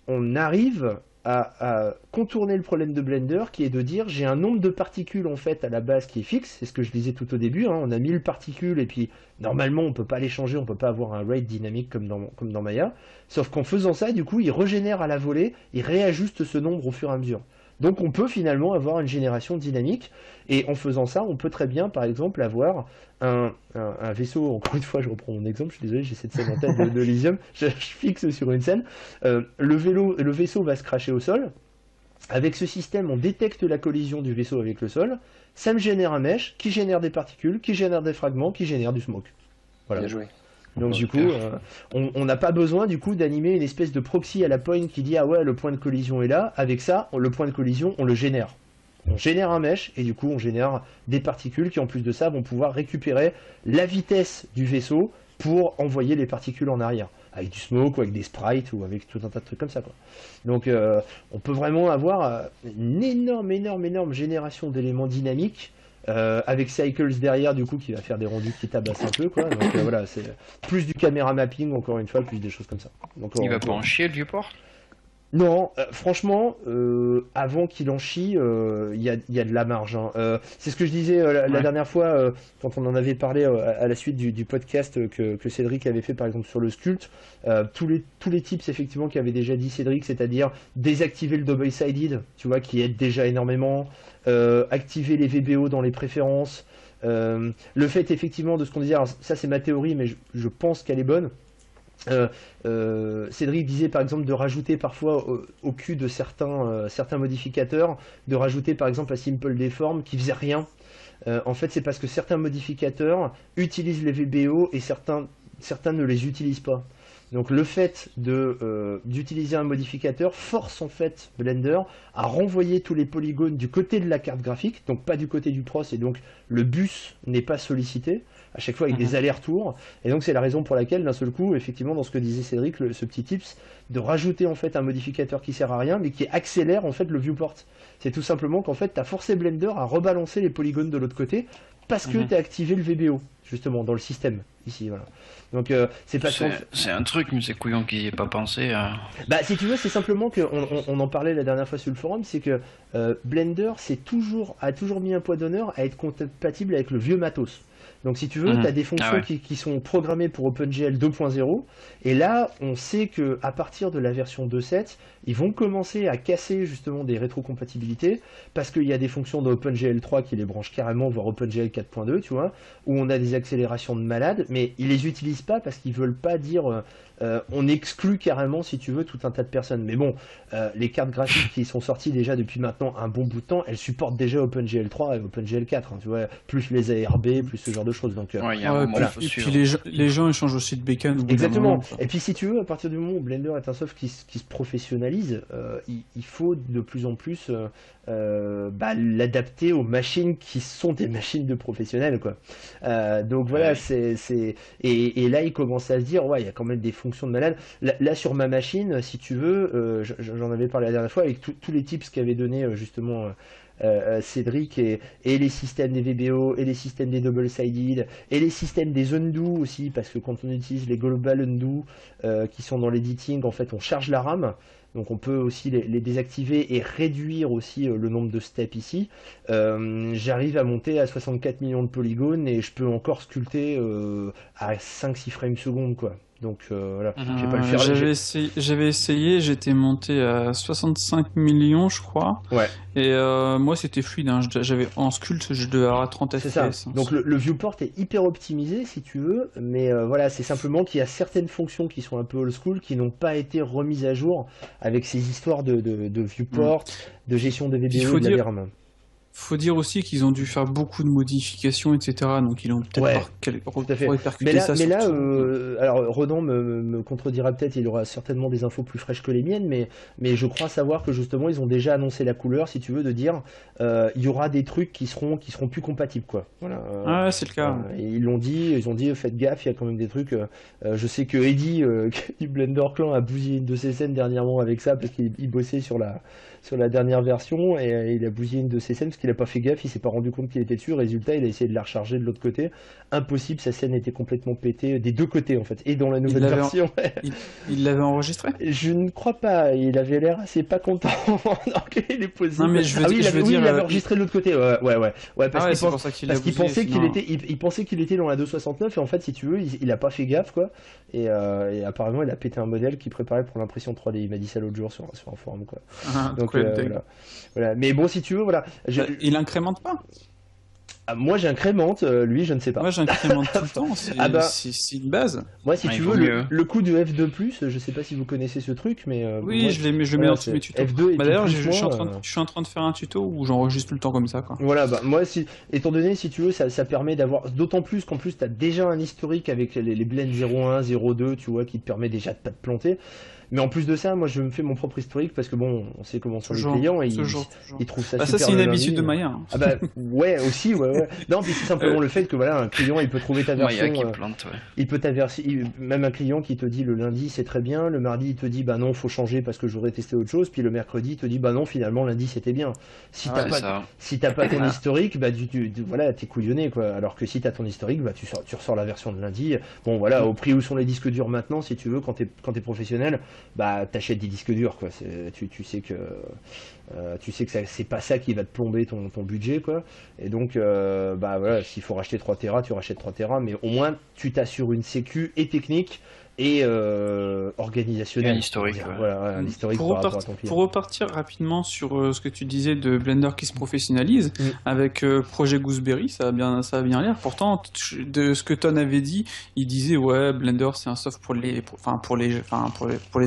on arrive à contourner le problème de Blender, qui est de dire, j'ai un nombre de particules, en fait, à la base qui est fixe, c'est ce que je disais tout au début, hein, on a 1000 particules, et puis, normalement, on peut pas les changer, on peut pas avoir un rate dynamique comme dans Maya, sauf qu'en faisant ça, du coup, il régénère à la volée, il réajuste ce nombre au fur et à mesure. Donc on peut finalement avoir une génération dynamique, et en faisant ça, on peut très bien, par exemple, avoir un vaisseau, encore une fois, je reprends mon exemple, je suis désolé, j'ai cette scène en tête de Elysium, je fixe sur une scène, le vaisseau va se cracher au sol, avec ce système, on détecte la collision du vaisseau avec le sol, ça me génère un mesh, qui génère des particules, qui génère des fragments, qui génère du smoke. Voilà. Bien joué. Donc du coup, on n'a pas besoin du coup d'animer une espèce de proxy à la point qui dit ah ouais le point de collision est là. Avec ça, le point de collision on le génère. On génère un mesh et du coup on génère des particules qui en plus de ça vont pouvoir récupérer la vitesse du vaisseau pour envoyer les particules en arrière. Avec du smoke ou avec des sprites ou avec tout un tas de trucs comme ça, quoi. Donc on peut vraiment avoir une énorme génération d'éléments dynamiques. Avec Cycles derrière du coup qui va faire des rendus qui tabassent un peu, quoi. Donc voilà, c'est plus du caméra mapping encore une fois, plus des choses comme ça. Donc, Il va pas en chier le vieux-port? Non, franchement, avant qu'il en chie, il y a de la marge, hein. C'est ce que je disais la dernière fois, quand on en avait parlé à la suite du podcast que Cédric avait fait par exemple sur le sculpt. Tous les tips effectivement qu'avait déjà dit Cédric, c'est-à-dire désactiver le double-sided, tu vois, qui aide déjà énormément, activer les VBO dans les préférences, le fait effectivement de ce qu'on disait, alors, ça c'est ma théorie mais je pense qu'elle est bonne. Cédric disait par exemple de rajouter parfois au cul de certains modificateurs, de rajouter par exemple la Simple Deform qui faisait rien. En fait c'est parce que certains modificateurs utilisent les VBO et certains ne les utilisent pas. Donc le fait d'utiliser un modificateur force en fait Blender à renvoyer tous les polygones du côté de la carte graphique, donc pas du côté du pros, et donc le bus n'est pas sollicité à chaque fois avec des allers-retours, et donc c'est la raison pour laquelle d'un seul coup, effectivement dans ce que disait Cédric, ce petit tips, de rajouter en fait un modificateur qui sert à rien mais qui accélère en fait le viewport. C'est tout simplement qu'en fait tu as forcé Blender à rebalancer les polygones de l'autre côté parce que tu as activé le VBO justement dans le système ici, voilà. Donc c'est pas c'est un truc, mais c'est couillon qu'ils n'y aient pas pensé à... Bah si tu veux, c'est simplement que on en parlait la dernière fois sur le forum, c'est que Blender a toujours mis un poids d'honneur à être compatible avec le vieux matos. Donc si tu veux, tu as des fonctions qui sont programmées pour OpenGL 2.0, et là on sait que à partir de la version 2.7, ils vont commencer à casser justement des rétrocompatibilités, parce qu'il y a des fonctions de OpenGL 3 qui les branchent carrément, voire OpenGL 4.2, tu vois, où on a des accélérations de malade, mais ils les utilisent pas parce qu'ils veulent pas dire on exclut carrément, si tu veux, tout un tas de personnes. Mais bon, les cartes graphiques qui sont sorties déjà depuis maintenant un bon bout de temps, elles supportent déjà OpenGL 3 et OpenGL 4, hein, tu vois, plus les ARB, plus ce genre de choses. Donc, Ouais, il y a un Ouais, moment, puis, faut et suivre. puis les gens échangent aussi de bécane au bout d'un exactement. moment, quoi. Et puis si tu veux, à partir du moment où Blender est un soft qui se professionnalise, il faut de plus en plus l'adapter aux machines qui sont des machines de professionnels, quoi. Donc voilà, Ouais. et là il commence à se dire, ouais, il y a quand même des fonctions de malade. Là, sur ma machine, si tu veux, j'en avais parlé la dernière fois avec tous les tips qu'avait donné justement Cédric, et les systèmes des VBO, et les systèmes des double-sided, et les systèmes des undo aussi, parce que quand on utilise les global undo qui sont dans l'editing, en fait on charge la RAM. Donc on peut aussi les désactiver et réduire aussi le nombre de steps ici. J'arrive à monter à 64 millions de polygones et je peux encore sculpter à 5-6 frames secondes, quoi. Donc voilà, je vais pas le faire. J'avais essayé, j'étais monté à 65 millions, je crois. Ouais, Et moi, c'était fluide, hein. J'avais en sculpt, je devais avoir 30 c'est ça. FPS, hein. Donc le viewport est hyper optimisé si tu veux, mais voilà, c'est simplement qu'il y a certaines fonctions qui sont un peu old school qui n'ont pas été remises à jour avec ces histoires de viewport, de gestion des Puis VBO et de la VRAM. faut dire aussi qu'ils ont dû faire beaucoup de modifications, etc. Donc ils ont peut-être Ouais, pas tout à fait. répercuté ça Mais sur là tout le monde. alors Ronan me contredira peut-être, il aura certainement des infos plus fraîches que les miennes, mais je crois savoir que justement ils ont déjà annoncé la couleur, si tu veux, de dire il y aura des trucs qui seront plus compatibles, quoi. Voilà. Ah, c'est le cas. Ils l'ont dit, ils ont dit faites gaffe, il y a quand même des trucs. Je sais que Eddie du Blender Clan a bousillé une de ses scènes dernièrement avec ça parce qu'il bossait sur la dernière version et il a bousillé une de ses scènes parce qu'il a pas fait gaffe, il s'est pas rendu compte qu'il était dessus. Résultat, il a essayé de la recharger de l'autre côté. Impossible, sa scène était complètement pétée des deux côtés en fait. Et dans la nouvelle l'avait version, Il l'avait enregistré? je ne crois pas. Il avait l'air assez pas content. Donc, il est possible. Non, mais je veux Ah oui, dire, je veux oui, dire, il avait enregistré de l'autre côté. Ouais, parce Ah ouais, qu'il c'est pense- pour ça qu'il parce l'a qu'il bousillé, pensait qu'il sinon. était, il pensait qu'il était dans la 269 et en fait, si tu veux, il a pas fait gaffe, quoi. Et apparemment, il a pété un modèle qu'il préparait pour l'impression 3D. Il m'a dit ça l'autre jour sur un forum, quoi. Ah, Donc quoi, le deg. voilà. Mais bon, si tu veux, voilà. Il incrémente pas? Moi, j'incrémente. Lui, je ne sais pas. Moi, j'incrémente tout le temps. C'est Ah bah. c'est une base. Moi, si Ah, tu il veux, vaut mieux. le coup de F2+, je sais pas si vous connaissez ce truc, mais Oui, moi, je le mets voilà, dans tous mes tutos. F2 et Bah, d'ailleurs, tout je suis en train moins, je suis en train de faire un tuto où j'enregistre tout le temps comme ça, quoi. voilà, bah moi, étant donné, si tu veux, ça permet d'avoir, d'autant plus qu'en plus, tu as déjà un historique avec les blends 01, 02, tu vois, qui te permet déjà de pas te planter. Mais en plus de ça, moi, je me fais mon propre historique parce que bon, on sait comment sont les clients et Toujours. ils trouvent ça Bah, ça, super c'est une le habitude de lundi. Maya, hein. Ah bah, ouais, aussi, ouais. Non, puis c'est simplement le fait que voilà, un client, il peut trouver ta version. Maya qui plante, ouais. Il peut même un client qui te dit le lundi c'est très bien, le mardi il te dit bah non faut changer parce que j'aurais testé autre chose, puis le mercredi il te dit bah non finalement lundi c'était bien. Si t'as Ouais, pas ça. si t'as pas ton Voilà. historique, bah voilà t'es couillonné quoi. Alors que si t'as ton historique, bah tu ressors la version de lundi. Bon voilà, au prix où sont les disques durs maintenant, si tu veux, quand t'es professionnel, bah t'achètes des disques durs quoi. Tu sais que c'est pas ça qui va te plomber ton budget quoi. Et donc bah voilà, s'il faut racheter 3 Tera, tu rachètes 3 Tera, mais au moins tu t'assures une sécu et technique et organisationnelle. Et un historique, on va dire. ouais. Voilà, un historique Pour par rapport à ton client. repartir rapidement sur ce que tu disais de Blender qui se professionnalise, Mm. avec Projet Gooseberry, ça a bien l'air. Pourtant, de ce que Ton avait dit, il disait ouais, Blender c'est un soft pour les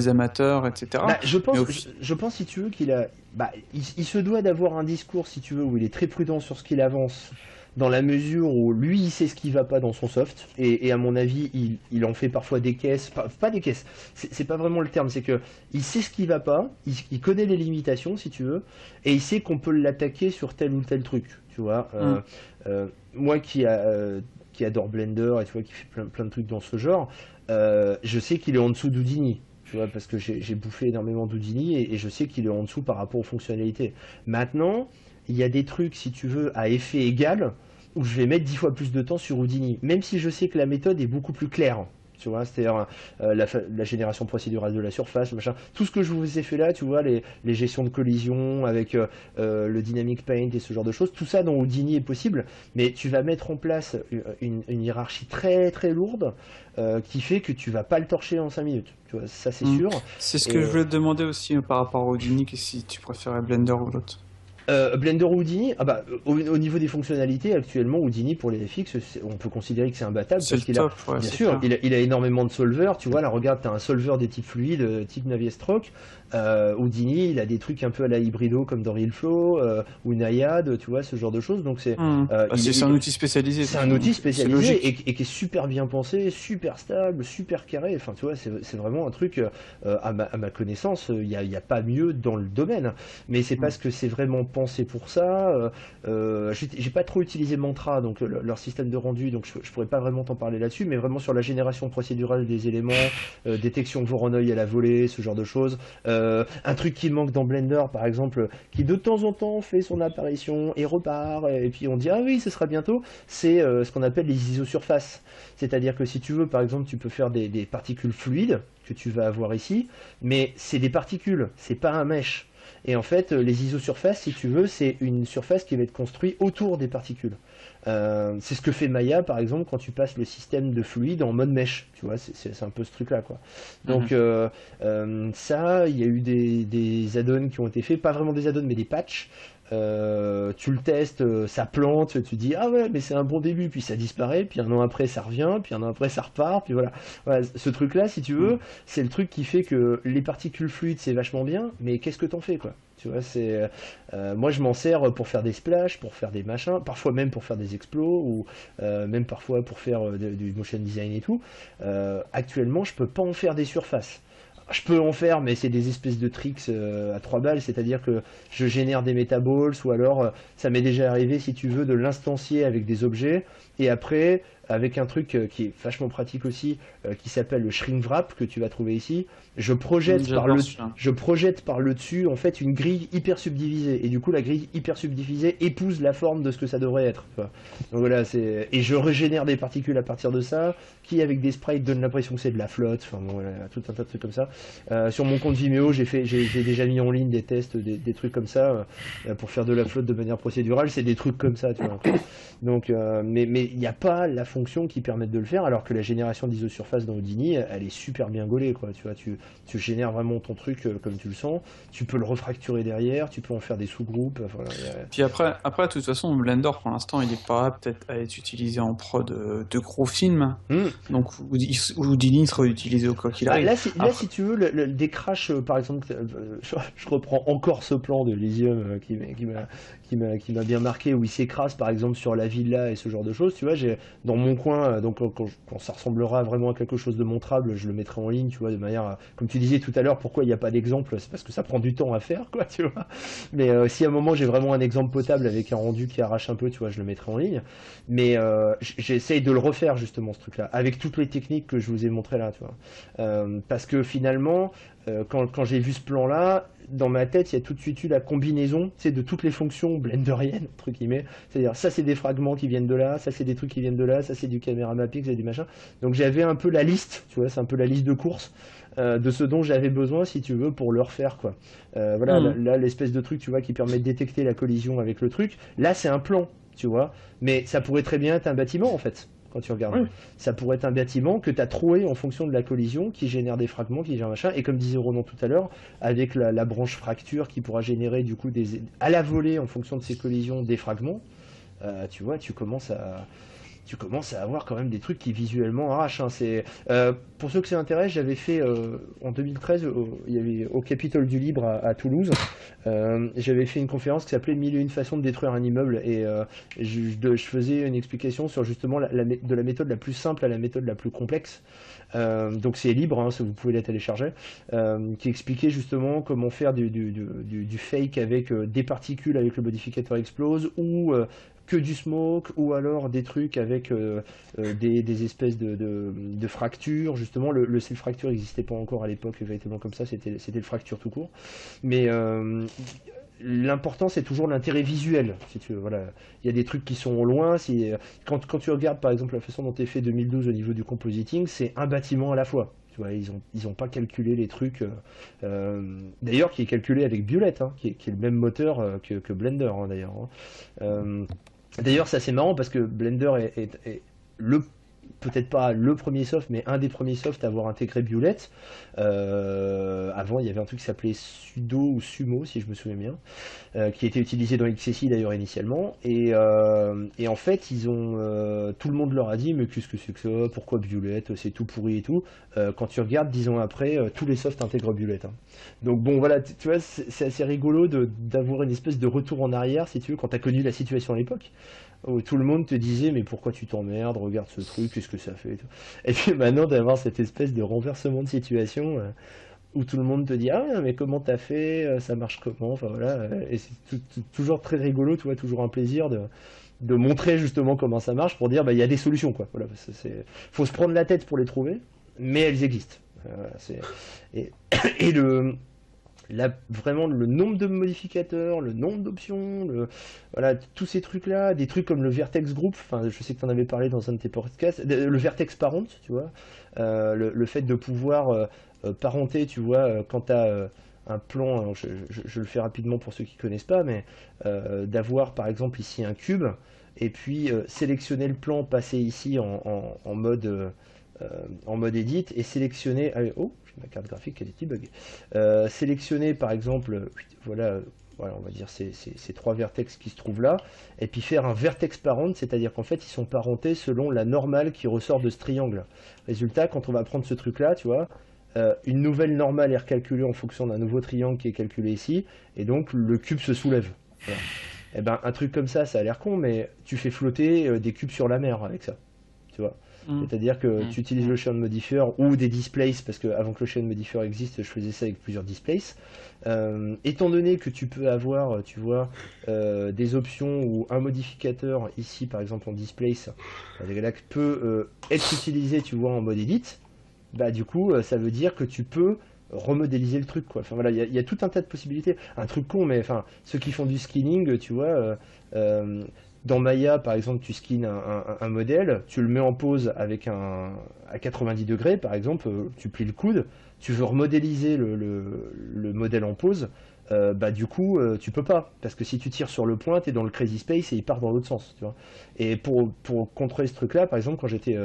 amateurs, etc. Bah, je pense, Mais au je pense si tu veux il se doit d'avoir un discours si tu veux où il est très prudent sur ce qu'il avance, dans la mesure où lui il sait ce qui va pas dans son soft et à mon avis il en fait parfois des caisses, pas des caisses, c'est pas vraiment le terme, c'est que il sait ce qui va pas, il connaît les limitations si tu veux et il sait qu'on peut l'attaquer sur tel ou tel truc, tu vois. Moi qui adore Blender et tu vois qui fait plein de trucs dans ce genre, je sais qu'il est en dessous d'Houdini. Tu vois, parce que j'ai bouffé énormément d'Houdini et je sais qu'il est en dessous par rapport aux fonctionnalités. Maintenant, il y a des trucs, si tu veux, à effet égal, où je vais mettre 10 fois plus de temps sur Houdini, même si je sais que la méthode est beaucoup plus claire. Tu vois, c'est-à-dire la génération procédurale de la surface, machin. Tout ce que je vous ai fait là, tu vois, les gestions de collision avec le Dynamic Paint et ce genre de choses, tout ça dans Houdini est possible, mais tu vas mettre en place une hiérarchie très très lourde qui fait que tu vas pas le torcher en 5 minutes. Tu vois, ça c'est sûr. c'est ce Et, que je voulais te demander aussi par rapport au Houdini, que si tu préférais Blender ou l'autre. Blender ou Houdini, au niveau des fonctionnalités, actuellement, Houdini pour les FX, on peut considérer que c'est imbattable C'est parce le qu'il a, top, ouais, bien c'est sûr, clair. il a énormément de solvers. Tu vois, là, regarde, tu as un solver des types fluides, type Navier-Stroke. Houdini, il a des trucs un peu à la hybrido comme dans Realflow ou Naiad, tu vois, ce genre de choses. Donc, Bah, c'est un outil spécialisé, de c'est toute un façon, outil donc c'est spécialisé logique. et qui est super bien pensé, super stable, super carré. Enfin, tu vois, c'est vraiment un truc, à ma connaissance, il y a pas mieux dans le domaine. Mais c'est Mm. parce que c'est vraiment pensé pour ça. J'ai pas trop utilisé Mantra, donc leur système de rendu, donc je pourrais pas vraiment t'en parler là-dessus, mais vraiment sur la génération procédurale des éléments, détection Voronoi à la volée, ce genre de choses. Un truc qui manque dans Blender, par exemple, qui de temps en temps fait son apparition et repart, et puis on dit ah oui, ce sera bientôt, c'est ce qu'on appelle les isosurfaces. C'est-à-dire que si tu veux, par exemple, tu peux faire des particules fluides que tu vas avoir ici, mais c'est des particules, c'est pas un mesh. Et en fait, les isosurfaces, si tu veux, c'est une surface qui va être construite autour des particules. C'est ce que fait Maya, par exemple, quand tu passes le système de fluide en mode mesh. Tu vois, c'est un peu ce truc-là, quoi. Donc, Mhm. ça, il y a eu des add-ons qui ont été faits, pas vraiment des add-ons, mais des patchs. Tu le testes, ça plante, tu dis ah ouais, mais c'est un bon début, puis ça disparaît, puis un an après ça revient, puis un an après ça repart, puis voilà. Voilà, ce truc-là, si tu veux, c'est le truc qui fait que les particules fluides c'est vachement bien, mais qu'est-ce que t'en fais quoi? Tu vois, moi je m'en sers pour faire des splashs, pour faire des machins, parfois même pour faire des explos ou même parfois pour faire du motion design et tout. Actuellement, je peux pas en faire des surfaces. Je peux en faire, mais c'est des espèces de tricks à 3 balles, c'est-à-dire que je génère des metaballs, ou alors ça m'est déjà arrivé, si tu veux, de l'instancier avec des objets, et après, avec un truc qui est vachement pratique aussi, qui s'appelle le shrink wrap, que tu vas trouver ici, J'adore celui-là. je projette par le dessus, en fait, une grille hyper subdivisée, et du coup, la grille hyper subdivisée épouse la forme de ce que ça devrait être. Tu vois. Donc voilà, et je régénère des particules à partir de ça, qui avec des sprites donnent l'impression que c'est de la flotte, enfin bon, voilà, tout un tas de trucs comme ça. Sur mon compte Vimeo, j'ai déjà mis en ligne des tests, des trucs comme ça, pour faire de la flotte de manière procédurale. C'est des trucs comme ça, tu vois. Donc, mais il n'y a pas la fonction qui permette de le faire, alors que la génération d'isosurface dans Houdini, elle est super bien gaulée, quoi. Tu vois, tu génères vraiment ton truc comme tu le sens. Tu peux le refracturer derrière, tu peux en faire des sous-groupes. Voilà, Puis après, de toute façon, Blender, pour l'instant, il est pas apte à être utilisé en prod de gros films. Hmm. Donc, Houdini sera utilisé au quoi qu'il Bah, arrive. là, si tu veux, des crashs, par exemple, je reprends encore ce plan de Elysium qui m'a bien marqué, où il s'écrase, par exemple, sur la villa et ce genre de choses. Tu vois, j'ai dans mon coin, donc quand ça ressemblera vraiment à quelque chose de montrable, je le mettrai en ligne, tu vois, de manière, comme tu disais tout à l'heure, pourquoi il n'y a pas d'exemple, c'est parce que ça prend du temps à faire, quoi, tu vois. Mais si à un moment j'ai vraiment un exemple potable avec un rendu qui arrache un peu, tu vois, je le mettrai en ligne. Mais j'essaye de le refaire justement ce truc-là, avec toutes les techniques que je vous ai montrées là, tu vois. Parce que finalement, quand j'ai vu ce plan-là, dans ma tête, il y a tout de suite eu la combinaison, tu sais, de toutes les fonctions blenderiennes, entre guillemets. C'est-à-dire, ça c'est des fragments qui viennent de là, ça c'est des trucs qui viennent de là, ça c'est du camera mapping, c'est du machin. Donc j'avais un peu la liste, tu vois, c'est un peu la liste de courses de ce dont j'avais besoin, si tu veux, pour le refaire, quoi. Voilà, là, l'espèce de truc, tu vois, qui permet de détecter la collision avec le truc. Là, c'est un plan, tu vois, mais ça pourrait très bien être un bâtiment, en fait. Quand tu regardes, Oui. ça pourrait être un bâtiment que tu as troué en fonction de la collision, qui génère des fragments, qui génère machin, et comme disait Ronan tout à l'heure, avec la branche fracture qui pourra générer du coup à la volée en fonction de ces collisions des fragments, tu vois, tu commences à avoir quand même des trucs qui visuellement arrachent. Hein. Pour ceux que ça intéresse, j'avais fait en 2013, il y avait au Capitole du Libre à Toulouse, j'avais fait une conférence qui s'appelait 1001 façons de détruire un immeuble et je faisais une explication sur justement de la méthode la plus simple à la méthode la plus complexe. Donc c'est libre, hein, vous pouvez la télécharger, qui expliquait justement comment faire du fake avec des particules avec le modificateur explose ou que du smoke ou alors des trucs avec des espèces de fractures. Justement, le self-fracture n'existait pas encore à l'époque, véritablement comme ça, c'était le fracture tout court. Mais l'important c'est toujours l'intérêt visuel, si tu veux. Voilà. Il y a des trucs qui sont au loin. Quand tu regardes par exemple la façon dont est fait 2012 au niveau du compositing, c'est un bâtiment à la fois. Tu vois, ils ont pas calculé les trucs. D'ailleurs, qui est calculé avec Biolette, hein, qui est le même moteur que Blender, hein, d'ailleurs. Hein. D'ailleurs, c'est assez marrant parce que Blender est le peut-être pas le premier soft, mais un des premiers softs à avoir intégré Bullet. Avant, il y avait un truc qui s'appelait Sudo ou Sumo, si je me souviens bien, qui était utilisé dans XSI d'ailleurs initialement. Et en fait, tout le monde leur a dit, mais qu'est-ce que c'est que ça? Pourquoi Bullet? C'est tout pourri et tout. Quand tu regardes 10 ans après, tous les softs intègrent Bullet. Hein. Donc bon, voilà, tu vois, c'est assez rigolo d'avoir une espèce de retour en arrière, si tu veux, quand tu as connu la situation à l'époque, où tout le monde te disait, mais pourquoi tu t'emmerdes, regarde ce truc, qu'est-ce que ça fait et tout. Et puis maintenant, d'avoir cette espèce de renversement de situation, où tout le monde te dit, ah mais comment t'as fait, ça marche comment, enfin voilà, et c'est toujours très rigolo, tu vois, toujours un plaisir de montrer justement comment ça marche, pour dire, bah il y a des solutions, quoi. Voilà, faut se prendre la tête pour les trouver, mais elles existent. Voilà, et, et vraiment le nombre de modificateurs, le nombre d'options, voilà, tous ces trucs-là, des trucs comme le Vertex Group, enfin, je sais que tu en avais parlé dans un de tes podcasts, le Vertex Parent, tu vois, le fait de pouvoir parenter, tu vois, quand tu as un plan, alors je le fais rapidement pour ceux qui connaissent pas, mais d'avoir par exemple ici un cube, et puis sélectionner le plan, passer ici en mode edit, et sélectionner... oh, j'ai ma carte graphique qui a des petits bugs. Sélectionner par exemple, voilà, on va dire ces trois vertex qui se trouvent là, et puis faire un vertex parent, c'est-à-dire qu'en fait ils sont parentés selon la normale qui ressort de ce triangle. Résultat, quand on va prendre ce truc-là, tu vois, une nouvelle normale est recalculée en fonction d'un nouveau triangle qui est calculé ici, et donc le cube se soulève. Voilà. Et ben un truc comme ça a l'air con, mais tu fais flotter des cubes sur la mer avec ça, tu vois. C'est-à-dire que tu utilises l'Ocean Modifier ou des displays, parce qu'avant que l'Ocean Modifier existe, je faisais ça avec plusieurs displays. Étant donné que tu peux avoir, tu vois, des options ou un modificateur, ici par exemple en displays, peut être utilisé, tu vois, en mode edit, bah du coup, ça veut dire que tu peux remodéliser le truc, quoi. Enfin voilà, il y a tout un tas de possibilités. Un truc con, mais enfin, ceux qui font du skinning, tu vois, dans Maya, par exemple, tu skins un modèle, tu le mets en pause avec à 90 degrés, par exemple, tu plies le coude, tu veux remodéliser le modèle en pause, bah du coup, tu peux pas, parce que si tu tires sur le point, tu es dans le crazy space et il part dans l'autre sens, tu vois. Et pour contrôler ce truc-là, par exemple, quand j'étais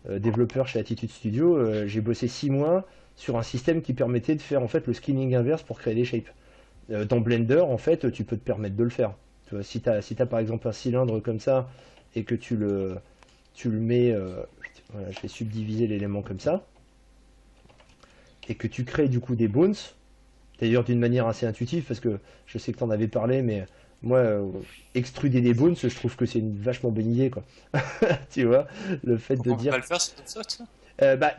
développeur chez Attitude Studio, j'ai bossé 6 mois sur un système qui permettait de faire en fait le skinning inverse pour créer des shapes. Dans Blender, en fait, tu peux te permettre de le faire. Tu vois, si tu as par exemple un cylindre comme ça et que tu le mets, voilà, je vais subdiviser l'élément comme ça, et que tu crées du coup des bones, d'ailleurs d'une manière assez intuitive, parce que je sais que tu en avais parlé, mais moi, extruder des bones, je trouve que c'est une vachement bonne idée, quoi. Tu vois, le fait de On peut dire... pas le faire sur notre soft, ça? bah,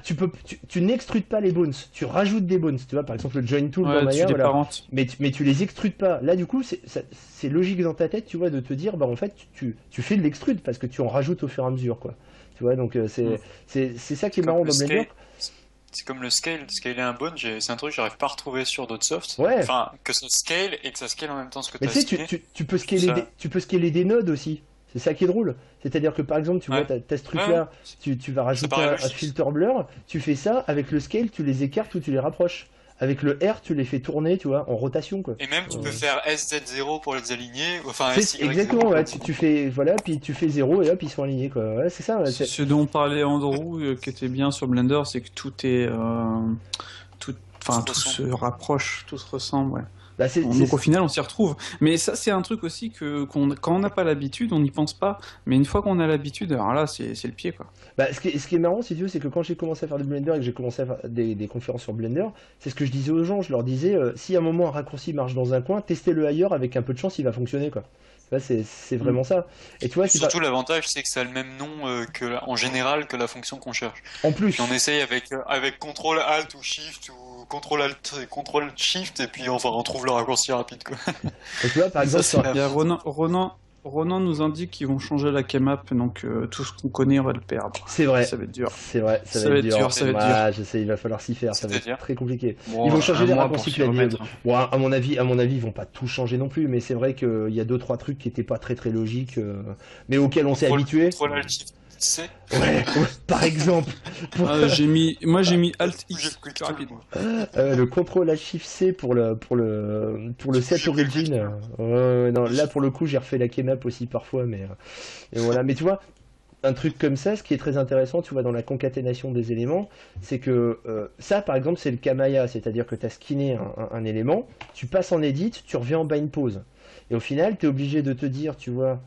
tu n'extrudes pas les bones, tu rajoutes des bones. Tu vois, par exemple, le join tool dans Maya, tu les voilà. parentes. Mais tu les extrudes pas. Là, du coup, c'est logique dans ta tête, tu vois, de te dire, bah en fait, tu fais de l'extrude parce que tu en rajoutes au fur et à mesure, quoi. Tu vois, donc c'est ça qui est marrant dans Blender. C'est comme le scale. Scaler un bone, c'est un truc que j'arrive pas à retrouver sur d'autres softs. Ouais. Enfin, que ça scale et que ça scale en même temps ce que tu Mais as tu sais, tu peux scaler tu peux scaler des nodes aussi. C'est ça qui est drôle. C'est-à-dire que par exemple, tu vois, t'as ce truc-là, tu vas rajouter un filter blur, tu fais ça, avec le scale, tu les écartes ou tu les rapproches. Avec le R, tu les fais tourner, tu vois, en rotation, quoi. Et même, tu peux faire SZ0 pour les aligner, enfin SY0. Exactement, ouais, tu fais, voilà, puis tu fais 0 et hop, ils sont alignés, quoi. Ouais, c'est ça. Ouais, Ce dont parlait Andrew, qui était bien sur Blender, c'est que tout se rapproche, tout se ressemble, ouais. Bah, donc au final, on s'y retrouve. Mais ça, c'est un truc aussi quand on n'a pas l'habitude, on n'y pense pas. Mais une fois qu'on a l'habitude, alors là, c'est le pied, quoi. Bah, ce qui est marrant, si tu veux, c'est que quand j'ai commencé à faire du Blender et que j'ai commencé à faire des conférences sur Blender, c'est ce que je disais aux gens. Je leur disais, si à un moment un raccourci marche dans un coin, testez-le ailleurs, avec un peu de chance, il va fonctionner, quoi. C'est vraiment ça. Et tu vois, surtout l'avantage, c'est que ça a le même nom en général que la fonction qu'on cherche. En plus. Puis on essaye avec CTRL ALT ou SHIFT ou CTRL ALT et CTRL SHIFT et puis enfin on trouve le raccourci rapide, quoi. Et tu vois, par exemple, il y a Ronan nous indique qu'ils vont changer la Kmap, donc tout ce qu'on connaît, on va le perdre. C'est vrai. Ça va être dur. C'est vrai, ça va être dur. Ça va être dur. Je sais, il va falloir s'y faire. Ça va être très compliqué. Bon, ils vont changer les raccourcis clavier. Bon, à mon avis, ils vont pas tout changer non plus, mais c'est vrai qu'il y a 2-3 trucs qui étaient pas très logiques, mais auxquels on s'est habitué. Ouais, par exemple. J'ai mis Alt X rapidement. Le contrôle Alt Shift C pour le set origin. Non, là pour le coup j'ai refait la Kmap aussi parfois, mais voilà. Mais tu vois, un truc comme ça, ce qui est très intéressant, tu vois, dans la concaténation des éléments, c'est que ça, par exemple, c'est le cas Maya, c'est-à-dire que tu as skinné un élément, tu passes en edit, tu reviens en bind pose. Et au final, tu es obligé de te dire, tu vois,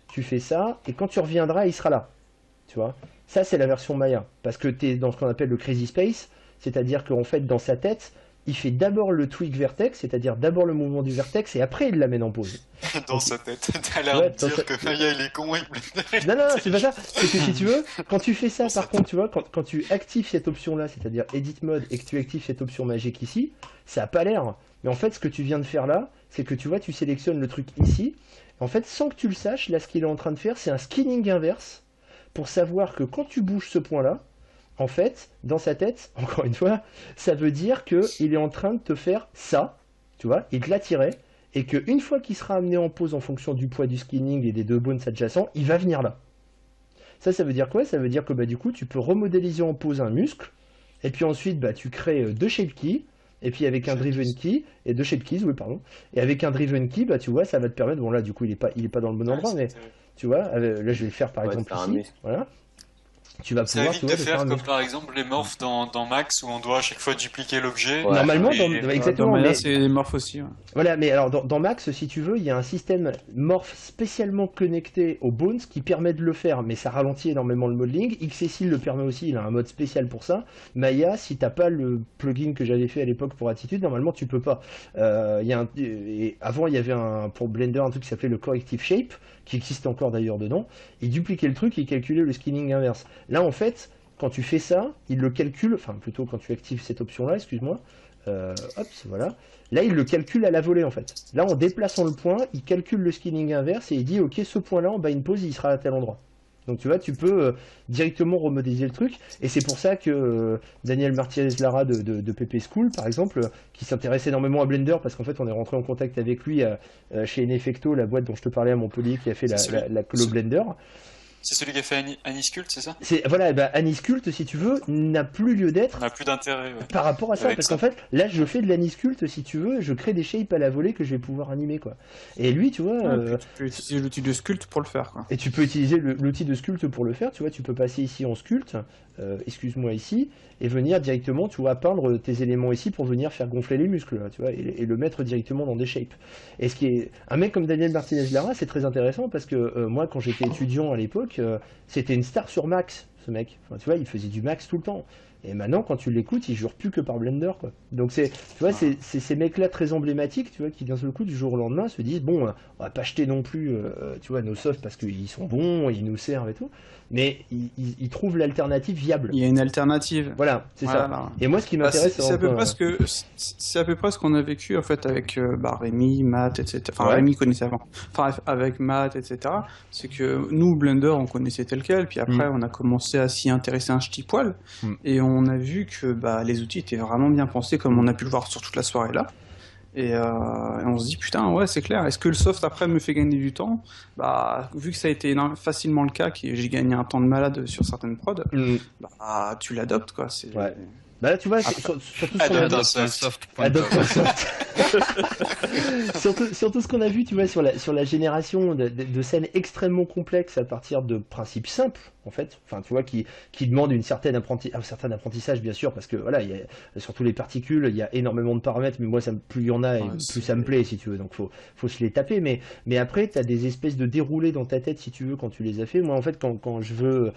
tu fais ça, et quand tu reviendras, il sera là. Tu vois. Ça, c'est la version Maya, parce que tu es dans ce qu'on appelle le crazy space, c'est-à-dire qu'en fait, dans sa tête, il fait d'abord le tweak vertex, c'est-à-dire d'abord le mouvement du vertex, et après il l'amène en pause. Dans sa tête. T'as l'air Ouais, de dans dire sa- que Maya il est con et Blender Non, non, non, c'est pas ça. C'est que si tu veux, quand tu fais ça, par contre, tu vois, quand tu actives cette option-là, c'est-à-dire Edit Mode, et que tu actives cette option magique ici, ça a pas l'air. Mais en fait, ce que tu viens de faire là, c'est que tu vois, tu sélectionnes le truc ici. En fait, sans que tu le saches, là, ce qu'il est en train de faire, c'est un skinning inverse pour savoir que quand tu bouges ce point-là, en fait, dans sa tête, encore une fois, ça veut dire qu'il est en train de te faire ça, tu vois, il te l'a tiré, et qu'une fois qu'il sera amené en pause en fonction du poids du skinning et des deux bones adjacents, il va venir là. Ça veut dire quoi? Ça veut dire que bah, du coup, tu peux remodéliser en pause un muscle, et puis ensuite, bah, tu crées deux shape keys, et puis avec un driven key, et deux shape keys, oui, pardon, et avec un driven key, bah, tu vois, ça va te permettre, bon là, du coup, il est pas dans le bon endroit, mais tu vois, là, je vais le faire par Ouais, exemple faire un ici, muscle. voilà. Tu vas Ça pouvoir, évite tu vois, de te faire un comme muscle. par exemple les morphs dans Max où on doit à chaque fois dupliquer l'objet. Ouais. Normalement, Et- dans- exactement, Dans Maya, mais c'est morph aussi. Ouais. voilà, mais alors dans Max, si tu veux, il y a un système morph spécialement connecté aux bones qui permet de le faire, mais ça ralentit énormément le modeling. XSEAL le permet aussi, il a un mode spécial pour ça. Maya, si t'as pas le plugin que j'avais fait à l'époque pour Attitude, normalement tu peux pas. Il y a et avant, il y avait pour Blender un truc qui s'appelait le Corrective Shape, qui existe encore d'ailleurs dedans. Il dupliquait le truc, il calculait le skinning inverse. Là, en fait, quand tu fais ça, il le calcule, enfin plutôt quand tu actives cette option-là, excuse-moi, hop, voilà. Là, il le calcule à la volée en fait. Là, en déplaçant le point, il calcule le skinning inverse et il dit, ok, ce point-là, en bind pose, il sera à tel endroit. Donc tu vois, tu peux directement remodéliser le truc, et c'est pour ça que Daniel Martinez-Lara de PP School, par exemple, qui s'intéresse énormément à Blender, parce qu'en fait on est rentré en contact avec lui chez Ineffecto, la boîte dont je te parlais à Montpellier, qui a fait C'est la colo Blender. C'est celui qui a fait Aniscult, c'est ça? Voilà, bah, Aniscult, si tu veux, n'a plus lieu d'être On n'a plus d'intérêt. Ouais. par rapport à ça, Avec parce ça. qu'en fait, là, je fais de l'anisculte, si tu veux, je crée des shapes à la volée que je vais pouvoir animer, quoi. Et lui, tu vois, Ouais, puis tu peux utiliser l'outil de sculpt pour le faire. Quoi. et tu peux utiliser l'outil de sculpt pour le faire, tu vois, tu peux passer ici en sculpt, excuse-moi ici, et venir directement, tu vois, peindre tes éléments ici pour venir faire gonfler les muscles, là, tu vois, et le mettre directement dans des shapes. Et ce qui est, un mec comme Daniel Martinez-Lara, c'est très intéressant parce que moi, quand j'étais étudiant à l'époque, c'était une star sur Max, ce mec. Enfin, tu vois, il faisait du Max tout le temps. Et maintenant, quand tu l'écoutes, il jure plus que par Blender, quoi. Donc tu vois, c'est ces mecs-là très emblématiques, tu vois, qui d'un seul coup, du jour au lendemain, se disent, bon, on va pas acheter non plus, tu vois, nos softs parce qu'ils sont bons, ils nous servent et tout, mais ils trouvent l'alternative viable. Il y a une alternative. Voilà, c'est ça. Voilà. Et moi, ce qui Bah, m'intéresse, c'est à peu encore, près c'est à peu près ce qu'on a vécu en fait avec Rémi, Matt, etc. Enfin Ouais. Rémi connaissait avant. Enfin avec Matt, etc. C'est que nous Blender on connaissait tel quel, puis après on a commencé à s'y intéresser un petit poil et on a vu que bah, les outils étaient vraiment bien pensés comme on a pu le voir sur toute la soirée là. Et on se dit putain ouais c'est clair. Est-ce que le soft après me fait gagner du temps? Bah vu que ça a été facilement le cas, que j'ai gagné un temps de malade sur certaines prods, bah tu l'adoptes quoi. C'est Ouais. Bah là, tu vois, surtout ce qu'on a vu. Adopt.soft.com. Adopt.soft. surtout ce qu'on a vu, tu vois, sur la génération de scènes extrêmement complexes à partir de principes simples, en fait, enfin, tu vois, qui demandent un certain apprentissage, bien sûr, parce que voilà, surtout les particules, il y a énormément de paramètres, mais moi, plus il y en a, plus ça me plaît, si tu veux, donc faut se les taper, mais après, tu as des espèces de déroulés dans ta tête, si tu veux, quand tu les as fait. Moi, en fait, quand je veux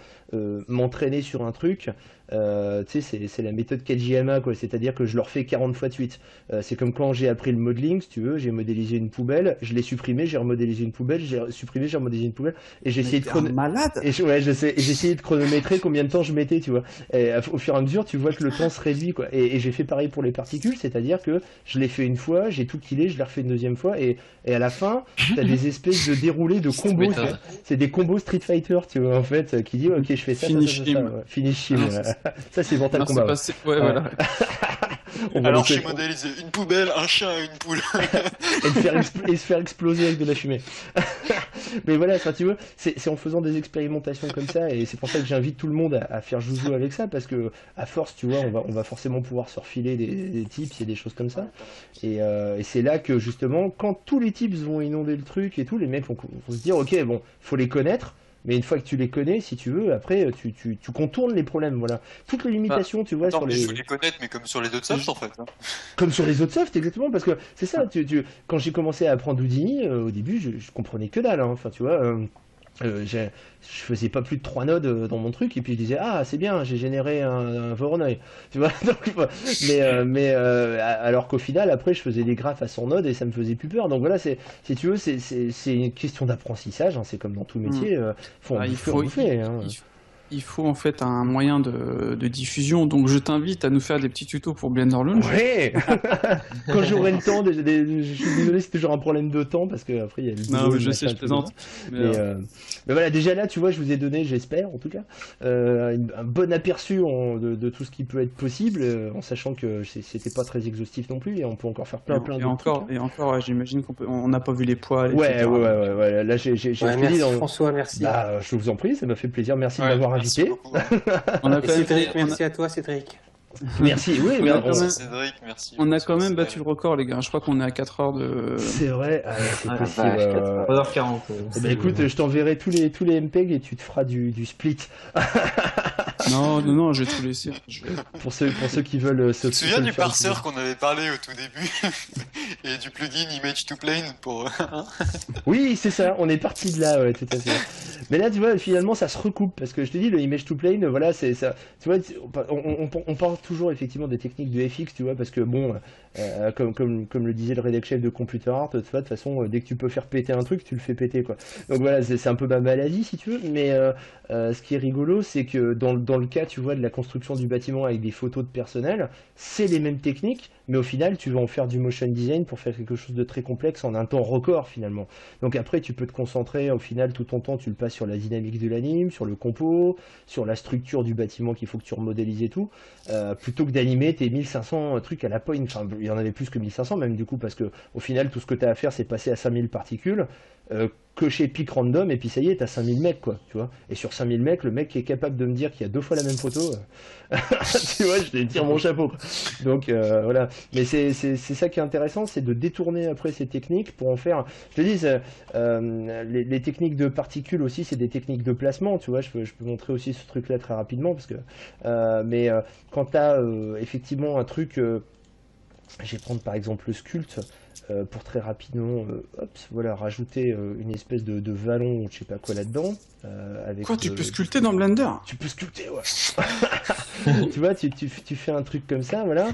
m'entraîner sur un truc, tu sais, c'est la méthode Kajiyama, quoi, c'est-à-dire que je le refais 40 fois de suite. C'est comme quand j'ai appris le modeling, si tu veux, j'ai modélisé une poubelle, je l'ai supprimé, j'ai remodélisé une poubelle, j'ai supprimé, j'ai remodélisé une poubelle, et j'ai essayé de malade. ouais, je sais, et j'ai essayé de chronométrer combien de temps je mettais, tu vois. Et au fur et à mesure, tu vois que le temps se réduit, quoi. Et j'ai fait pareil pour les particules, c'est-à-dire que je l'ai fait une fois, j'ai tout killé, je l'ai refait une deuxième fois, et à la fin, t'as des espèces de déroulés de combos, tu vois. C'est des combos Street Fighter, tu vois, en fait, qui dit, ok, je fais ça, Finish ça, ça, him. ouais. Finish him. Ça, c'est Mortal Non, c'est Kombat. pas- Ouais. c'est- ouais, voilà. On va Alors laisser- j'ai modélisé une poubelle, un chien et une poule. et se faire exploser avec de la fumée. Mais voilà, enfin, tu vois, c'est en faisant des expérimentations comme ça, et c'est pour ça que j'invite tout le monde à faire joujou avec ça, parce que à force, tu vois, on va forcément pouvoir se refiler des tips et des choses comme ça. Et c'est là que justement, quand tous les tips vont inonder le truc et tout, les mecs vont se dire, ok, bon, faut les connaître. Mais une fois que tu les connais, si tu veux, après, tu contournes les problèmes, voilà. Toutes les limitations, tu vois, Attends, sur mais les... il faut les connaître, mais comme sur les autres softs en fait. Hein. Comme sur les autres softs, exactement, parce que c'est ça, quand j'ai commencé à apprendre Houdini, au début, je comprenais que dalle, hein. Enfin, tu vois, je faisais pas plus de 3 nodes dans mon truc, et puis je disais, ah, c'est bien, j'ai généré un Voronoi, tu vois, donc, alors qu'au final, après, je faisais des graphes à 100 nodes, et ça me faisait plus peur, donc voilà, si tu veux, c'est une question d'apprentissage, hein, c'est comme dans tout métier, faut en Ah, bouffer, hein. il faut en fait un moyen de diffusion, donc je t'invite à nous faire des petits tutos pour Blender Launch. Ouais. Quand j'aurai le temps, je suis désolé, c'est toujours un problème de temps parce que après il y a le Non, boulot, mais le je sais, machin, je plaisante. tout ça. Mais voilà, déjà là, tu vois, je vous ai donné, j'espère en tout cas, un bon aperçu de tout ce qui peut être possible, en sachant que c'était pas très exhaustif non plus et on peut encore faire plein Et d'autres encore, trucs, hein. et encore, ouais, j'imagine on n'a pas vu les poils, Ouais, etc. ouais. Là, j'ai Ouais, fini merci dans... François, merci. Bah, je vous en prie, ça m'a fait plaisir. Merci de Ouais, m'avoir merci invité. beaucoup, hein. On a Et quand même Cédric, fait- on a- merci à toi, Cédric. Merci, oui, mais On a quand Merci même- Cédric, merci. On a Merci, quand même c'est battu le record, les gars. Je crois qu'on est à 4 heures de. c'est vrai, ah, c'est Ah, la possible. vache, 3h40. Eh ben, écoute, je t'enverrai tous les MPEG et tu te feras du split. Non, je vais tout laisser. Pour ceux qui veulent se Tu te souviens se le du faire parseur qu'on avait parlé au tout début et du plugin Image to Plane pour. Oui, c'est ça, on est parti de là, ouais, tout à fait. Mais là, tu vois, finalement, ça se recoupe, parce que je te dis, le image to plane, voilà, c'est ça. Tu vois, on parle toujours effectivement des techniques de FX, tu vois, parce que bon, comme le disait le rédac chef de Computer Art, tu vois, de toute façon, dès que tu peux faire péter un truc, tu le fais péter, quoi. Donc voilà, c'est un peu ma maladie, si tu veux, mais ce qui est rigolo, c'est que dans le cas, tu vois, de la construction du bâtiment avec des photos de personnel, c'est les mêmes techniques, mais au final, tu vas en faire du motion design pour faire quelque chose de très complexe en un temps record, finalement. Donc après, tu peux te concentrer, au final, tout ton temps, tu le passes sur la dynamique de l'anime, sur le compo, sur la structure du bâtiment qu'il faut que tu remodélises et tout, plutôt que d'animer tes 1500 trucs à la point. Enfin, il y en avait plus que 1500 même, du coup, parce que au final, tout ce que tu as à faire, c'est passer à 5000 particules, cocher pic random, et puis ça y est, t'as 5000 mecs, quoi, tu vois. Et sur 5000 mecs, le mec qui est capable de me dire qu'il y a 2 fois la même photo, tu vois, je te tire mon chapeau, quoi. Donc voilà. Mais c'est ça qui est intéressant, c'est de détourner après ces techniques pour en faire. Je te dis, les techniques de particules aussi, c'est des techniques de placement, tu vois. Je peux montrer aussi ce truc-là très rapidement, parce que. Quand t'as effectivement un truc. Je vais prendre par exemple le sculpte pour très rapidement voilà, rajouter une espèce de vallon ou je sais pas quoi là-dedans. Avec Quoi, tu peux sculpter dans Blender? Tu peux sculpter, ouais. Tu vois, tu fais un truc comme ça, voilà.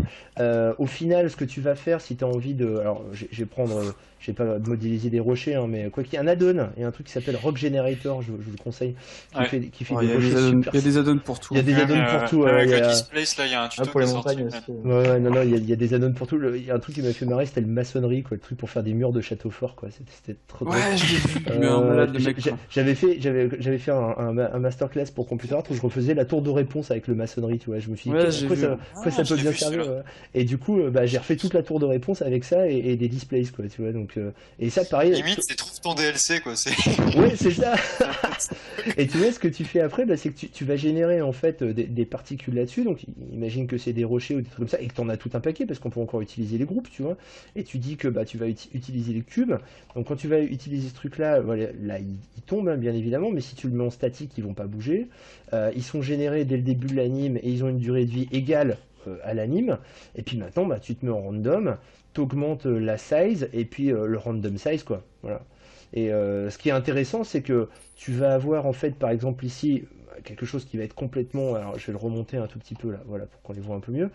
Au final, ce que tu vas faire, si tu as envie de... Alors, je vais prendre... je vais pas modéliser des rochers, hein, mais quoi qu'il y ait un add-on, il y a un truc qui s'appelle Rock Generator, je vous le conseille, Ouais. qui fait Il des y a rochers des add-ons- super... il y a des add-ons pour tout. Il y a des add-ons pour tout. Avec il y le a- Displace, là, il y a un tuto Ah, pour qui les est sorti, montagnes même. aussi. Ouais, non, il y a des add-ons pour tout. Il y a un truc qui m'a fait marrer, c'était le maçonnerie, quoi, le truc pour faire des murs de château fort, quoi. C'était trop drôle. Ouais, je l'ai vu. Un malade de mec. quoi. J'avais fait un masterclass pour Computer Art où je refaisais la tour de réponse avec le maçonnerie, tu vois. Je me suis dit, Ouais, j'ai quoi vu. ça, quoi ça je peut l'ai bien vu, servir. celui-là. Et du coup, j'ai refait toute la tour de réponse avec ça et des displays, quoi, tu vois. Donc, et ça, pareil. Limite, c'est trouve ton DLC, quoi. C'est. Ouais, c'est ça. Et tu vois, ce que tu fais après, c'est que tu vas générer en fait des particules là-dessus. Donc, imagine que c'est des rochers ou des trucs comme ça et que tu en as tout un paquet parce qu'on peut encore utiliser les groupes, tu vois. Et tu dis que tu vas utiliser les cubes. Donc, quand tu vas utiliser ce truc-là, voilà, là, il tombe, hein, bien évidemment, mais si tu le mets en statique, ils vont pas bouger. Ils sont générés dès le début de l'anime et ils ont une durée de vie égale à l'anime. Et puis maintenant, tu te mets en random, t'augmentes la size et puis le random size, quoi. Voilà. Et ce qui est intéressant, c'est que tu vas avoir en fait, par exemple ici, quelque chose qui va être complètement, alors je vais le remonter un tout petit peu là, voilà, pour qu'on les voit un peu mieux.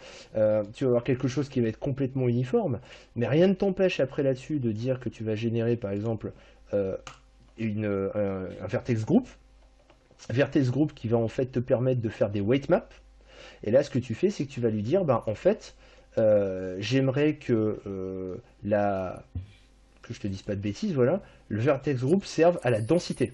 Tu vas avoir quelque chose qui va être complètement uniforme, mais rien ne t'empêche après là-dessus de dire que tu vas générer par exemple un vertex group. Vertex group qui va en fait te permettre de faire des weight maps. Et là, ce que tu fais, c'est que tu vas lui dire, en fait, j'aimerais que que je te dise pas de bêtises, voilà, le vertex group serve à la densité.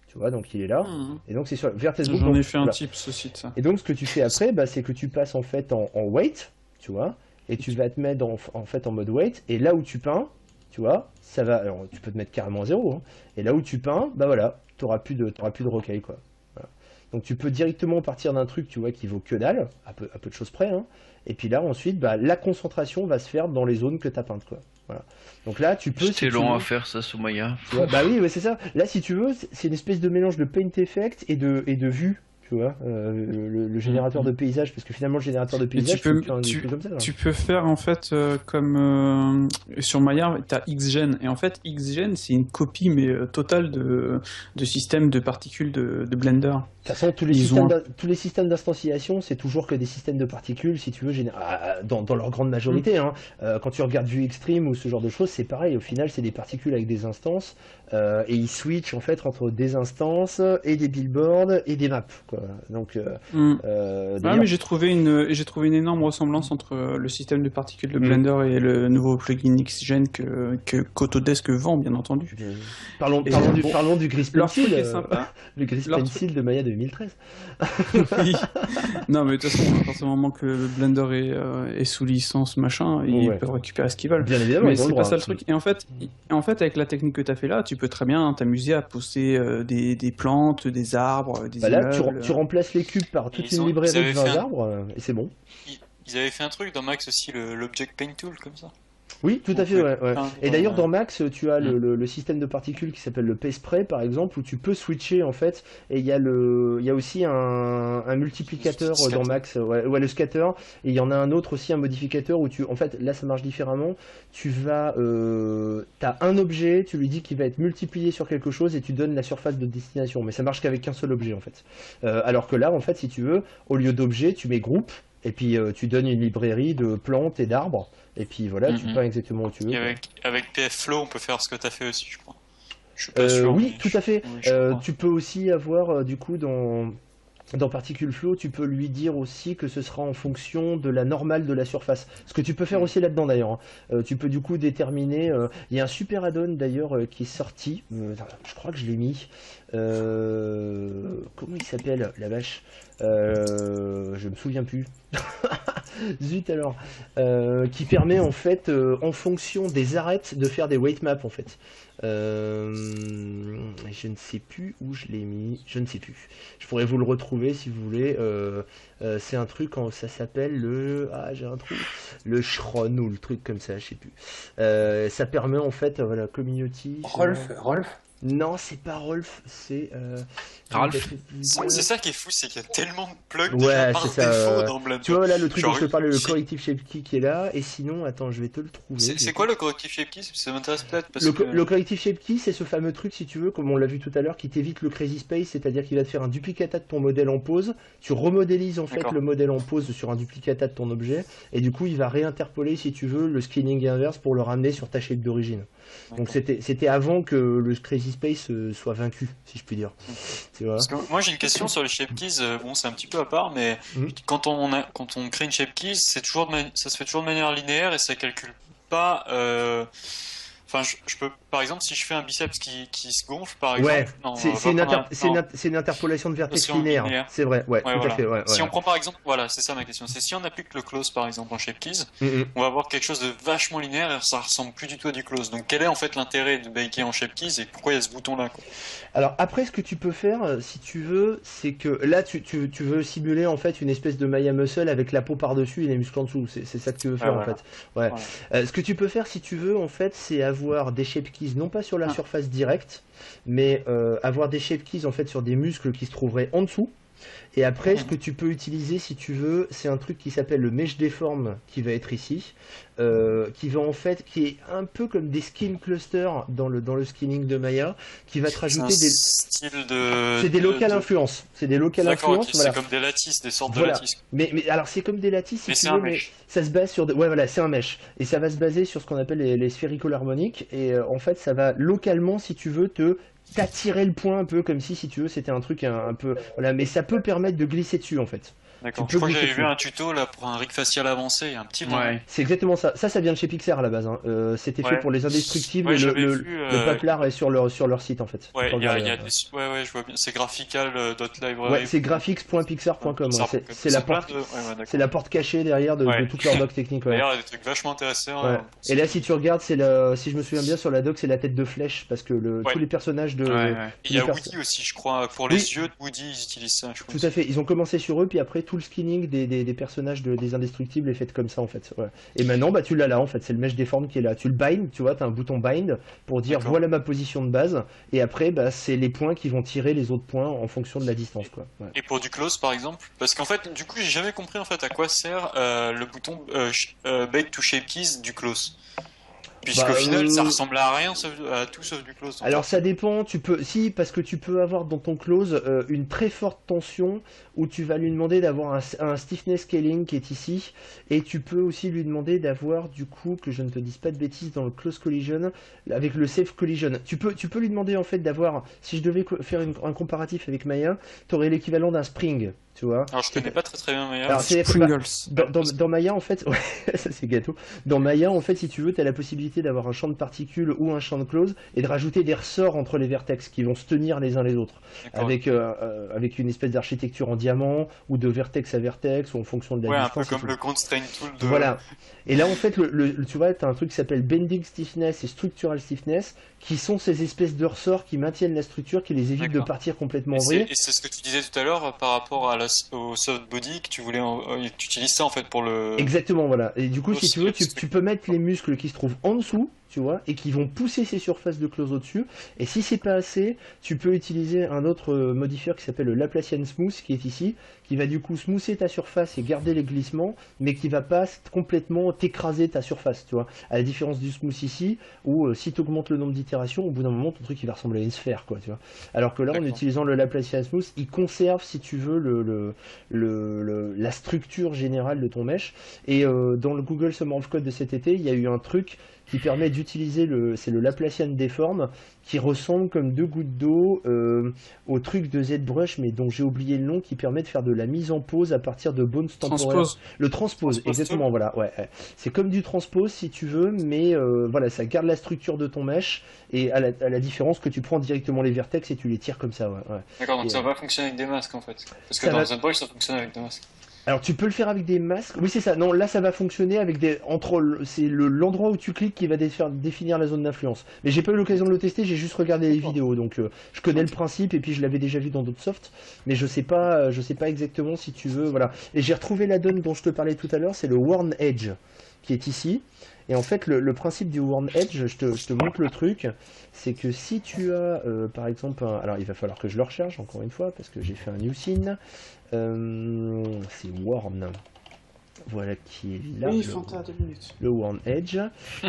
Tu vois, donc il est là. Et donc c'est sur le vertex group. J'en ai donc, fait un voilà. tips aussi de ça. Et donc ce que tu fais après, c'est que tu passes en fait en weight, tu vois, et tu vas te mettre en fait en mode weight, et là où tu peins, tu vois, ça va, alors tu peux te mettre carrément à 0, hein, et là où tu peins, voilà, t'auras plus de rocaille, quoi. Voilà. Donc tu peux directement partir d'un truc, tu vois, qui vaut que dalle, à peu de choses près, hein. Et puis là, ensuite, bah, la concentration va se faire dans les zones que tu as peintes, quoi. Voilà. Donc là, tu peux... si C'était tu long veux- à faire ça sous Maya. tu vois, bah oui, ouais, c'est ça. Là, si tu veux, c'est une espèce de mélange de paint effect et de vue, tu vois, le générateur de paysage, parce que finalement, le générateur de Et paysage, tu peux, faire des trucs comme ça. Là. tu peux faire en fait comme sur Maya, tu as XGen. Et en fait, XGen, c'est une copie mais totale de système de particules de Blender. De toute façon, tous les systèmes d'instanciation, c'est toujours que des systèmes de particules, si tu veux, dans leur grande majorité. Hein. Quand tu regardes Vue Extreme ou ce genre de choses, c'est pareil. Au final, c'est des particules avec des instances, et ils switchent en fait entre des instances et des billboards et des maps, quoi. Donc, Ouais, d'ailleurs, mais j'ai trouvé une énorme ressemblance entre le système de particules de Blender et le nouveau plugin XGen qu'Autodesk vend, bien entendu. parlons du Gris Leur truc Pencil, est sympa. le Gris Leur Pencil de Maya 2013. Oui. Non, mais de toute façon, à partir du moment que Blender est sous licence, machin, ils Ouais. peuvent récupérer ce qu'ils veulent. Bien évidemment, Mais ils ont le c'est droit. pas ça le truc. Et en fait, avec la technique que tu as fait là, tu peux très bien t'amuser à pousser des plantes, des arbres, des Bah là, immeubles. tu remplaces les cubes par toute Ils une ont- ils librairie avaient de 20 fait un- arbres, et c'est bon. Ils avaient fait un truc dans Max aussi, l'Object Paint Tool, comme ça. Oui, tout à fait, ouais, ouais. Et d'ailleurs, dans Max, tu as Mm. le système de particules qui s'appelle le P-Spray, par exemple, où tu peux switcher, en fait, et il y a aussi un multiplicateur Le dans scatter. Max, ouais, le scatter, et il y en a un autre aussi, un modificateur, où en fait, là, ça marche différemment. T'as un objet, tu lui dis qu'il va être multiplié sur quelque chose, et tu donnes la surface de destination, mais ça marche qu'avec qu'un seul objet, en fait. Alors que là, en fait, si tu veux, au lieu d'objet, tu mets groupe, et puis tu donnes une librairie de plantes et d'arbres. Et puis voilà, tu Mhm. peins exactement où tu veux. Et quoi. avec PFFlow, on peut faire ce que tu as fait aussi, je crois. Je suis pas sûr. Oui, mais tout à fait. oui, je crois. Tu peux aussi avoir, du coup, dans Particle Flow, tu peux lui dire aussi que ce sera en fonction de la normale de la surface. Ce que tu peux faire aussi là-dedans d'ailleurs, hein. Tu peux du coup déterminer. Il y a un super add-on d'ailleurs qui est sorti. Je crois que je l'ai mis. Comment il s'appelle, la vache? Je me souviens plus. Zut alors. Qui permet en fait, en fonction des arêtes, de faire des weight maps en fait. Je ne sais plus où je l'ai mis. Je ne sais plus. Je pourrais vous le retrouver si vous voulez. C'est un truc, ça s'appelle le... Ah, j'ai un trou. Le Shron ou le truc comme ça, je sais plus. Ça permet en fait, voilà, community. Rolf Non, c'est pas Rolf, c'est... Ralph. C'est ça qui est fou, c'est qu'il y a tellement de plugs Ouais, déjà par c'est ça, défaut ouais. dans Blender. Tu vois là le truc Genre, dont je te parlais, le c'est- corrective shape key qui est là, et sinon, attends, je vais te le trouver. C'est quoi le corrective shape key? Ça m'intéresse peut-être parce Le, que... le corrective shape key, c'est ce fameux truc, si tu veux, comme on l'a vu tout à l'heure, qui t'évite le crazy space, c'est-à-dire qu'il va te faire un duplicata de ton modèle en pose, tu remodélises en fait D'accord. le modèle en pose sur un duplicata de ton objet, et du coup il va réinterpoler, si tu veux, le scaling inverse pour le ramener sur ta shape d'origine. Donc c'était avant que le crazy space soit vaincu, si je puis dire. Tu vois. Parce que moi j'ai une question sur les shape keys, bon c'est un petit peu à part, mais Mhm. quand on crée une shape key, c'est toujours ça se fait toujours de manière linéaire et ça calcule pas. Enfin, je peux, par exemple, si je fais un biceps qui se gonfle, par exemple. Ouais, non, c'est on va c'est une, prendre inter- un- c'est une non. int- c'est une interpolation de vertex Interpolation linéaire. linéaire. C'est vrai, ouais, Ouais, tout voilà. à fait. Ouais, Si ouais. on prend par exemple, voilà, c'est ça ma question, c'est si on applique le close par exemple en shape keys, Mhm. on va avoir quelque chose de vachement linéaire et ça ressemble plus du tout à du close. Donc quel est en fait l'intérêt de baker en shape keys et pourquoi il y a ce bouton là quoi? Alors après, ce que tu peux faire, si tu veux, c'est que là, tu veux simuler en fait une espèce de Maya muscle avec la peau par-dessus et les muscles en dessous. C'est ça que tu veux faire en voilà. fait. Ouais. Ce que tu peux faire, si tu veux, en fait, c'est avoir des shape keys, non pas sur la surface directe, mais avoir des shape keys en fait sur des muscles qui se trouveraient en dessous. Et après, ce que tu peux utiliser, si tu veux, c'est un truc qui s'appelle le mesh deform, qui va être ici, qui va en fait, qui est un peu comme des skin clusters dans le skinning de Maya, qui va te C'est un rajouter des... style de. C'est des locales de- influences. C'est des locales D'accord, influences, ok, voilà. c'est comme des lattices, des sortes Voilà. de lattices. Mais alors c'est comme des lattices, si Mais tu c'est veux, un mais mesh. ça se base sur... Ouais, voilà, c'est un mesh. Et ça va se baser sur ce qu'on appelle les sphérical harmoniques. Et en fait, ça va localement, si tu veux, t'attirer le point un peu, comme si tu veux, c'était un truc un peu... Voilà, mais ça peut permettre de glisser dessus, en fait. D'accord. Tu Je peux crois que glisser j'avais vu dessus. un tuto là pour un rig facial avancé il y a un petit moment. Ouais. C'est exactement ça. Ça vient de chez Pixar à la base, hein. C'était fait Ouais. pour les indestructibles Ouais, et j'avais vu. le patlard est sur leur site en fait. Tu Ouais, peux regarder, il y a ouais, je vois bien. C'est graphical.library. Ouais, c'est graphics.pixar.com. Ouais. C'est la porte. Ouais, d'accord. C'est la porte cachée derrière de Ouais. toute leur doc technique. Ouais. D'ailleurs, il y a des trucs vachement intéressants. Ouais. Hein. Et là, si tu regardes, si je me souviens bien sur la doc, c'est la tête de Flèche parce que Ouais. tous les personnages de. Ouais, ouais. Il y a les Woody aussi, je crois. Pour les Oui. yeux de Woody, ils utilisent ça, je crois. Tout à fait. Ils ont commencé sur eux, puis après tout le skinning des personnages des indestructibles est fait comme ça en fait. Ouais. Et maintenant, bah tu l'as là en fait. C'est le mesh déforme qui est là. Tu le bind, tu vois, t'as un bouton bind pour dire D'accord. voilà ma position de base. Et après, bah c'est les points qui vont tirer les autres points en fonction de la distance quoi. Ouais. Et pour du close, par exemple? Parce qu'en fait, du coup, j'ai jamais compris en fait à quoi sert le bouton bait to shape keys du close. Puisqu'au Bah, final, ça ressemble à rien, à tout sauf du close. Alors ça dépend, parce que tu peux avoir dans ton close une très forte tension où tu vas lui demander d'avoir un stiffness scaling qui est ici, et tu peux aussi lui demander d'avoir du coup, que je ne te dise pas de bêtises, dans le close collision, avec le safe collision. Tu peux lui demander en fait d'avoir, si je devais faire un comparatif avec Maya, tu aurais l'équivalent d'un spring. Tu vois. Alors je connais pas très bien Maya. Alors, c'est- Pringles. dans Maya en fait, ouais, ça c'est gâteau. Dans Maya en fait, si tu veux, tu as la possibilité d'avoir un champ de particules ou un champ de close et de rajouter des ressorts entre les vertex qui vont se tenir les uns les autres D'accord. avec une espèce d'architecture en diamant ou de vertex à vertex ou en fonction de la Ouais, un distance. peu et comme tout. le constraint tool de. Voilà. Et là, en fait, tu vois, tu as un truc qui s'appelle Bending Stiffness et Structural Stiffness, qui sont ces espèces de ressorts qui maintiennent la structure, qui les évitent de D'accord. partir complètement Et en vrille. c'est ce que tu disais tout à l'heure par rapport à au soft body que tu voulais, tu utilises ça en fait pour le. Exactement, voilà. Et du coup, si Aussi, tu veux, parce que- tu peux mettre les muscles qui se trouvent en dessous, tu vois, et qui vont pousser ces surfaces de close au-dessus. Et si c'est pas assez, tu peux utiliser un autre modifieur qui s'appelle le Laplacian Smooth, qui est ici, qui va du coup smoother ta surface et garder les glissements, mais qui va pas complètement t'écraser ta surface, tu vois. À la différence du smooth ici, où si tu augmentes le nombre d'itérations, au bout d'un moment, ton truc il va ressembler à une sphère, quoi, tu vois. Alors que là, en D'accord. utilisant le Laplacian Smooth, il conserve, si tu veux, la structure générale de ton mesh. Et dans le Google Summer of Code de cet été, il y a eu un truc qui permet d'utiliser c'est le Laplacian Deform, qui ressemble comme deux gouttes d'eau au truc de ZBrush, mais dont j'ai oublié le nom, qui permet de faire de la mise en pause à partir de bones temporaires. Transpose. Le transpose, Transpose exactement, voilà. Ouais, ouais. C'est comme du transpose si tu veux, mais voilà, ça garde la structure de ton mesh, et à la différence que tu prends directement les vertex et tu les tires comme ça, ouais. Ouais. D'accord, donc Et, ça va fonctionner avec des masques en fait. Parce que ça dans va- ZBrush ça fonctionne avec des masques. Alors tu peux le faire avec des masques. Oui c'est ça. Non là ça va fonctionner avec c'est l'endroit où tu cliques qui va définir la zone d'influence. Mais j'ai pas eu l'occasion de le tester. J'ai juste regardé les vidéos. Donc je connais le principe et puis je l'avais déjà vu dans d'autres softs. Mais je sais pas exactement si tu veux. Voilà. Et j'ai retrouvé la donne dont je te parlais tout à l'heure. C'est le Worn Edge qui est ici. Et en fait, le principe du Worn Edge, je te montre le truc, c'est que si tu as, par exemple, alors il va falloir que je le recharge encore une fois, parce que j'ai fait un new scene, c'est Worn, voilà qui est là, Oui, Fanta, 2 minutes. le Worn Edge,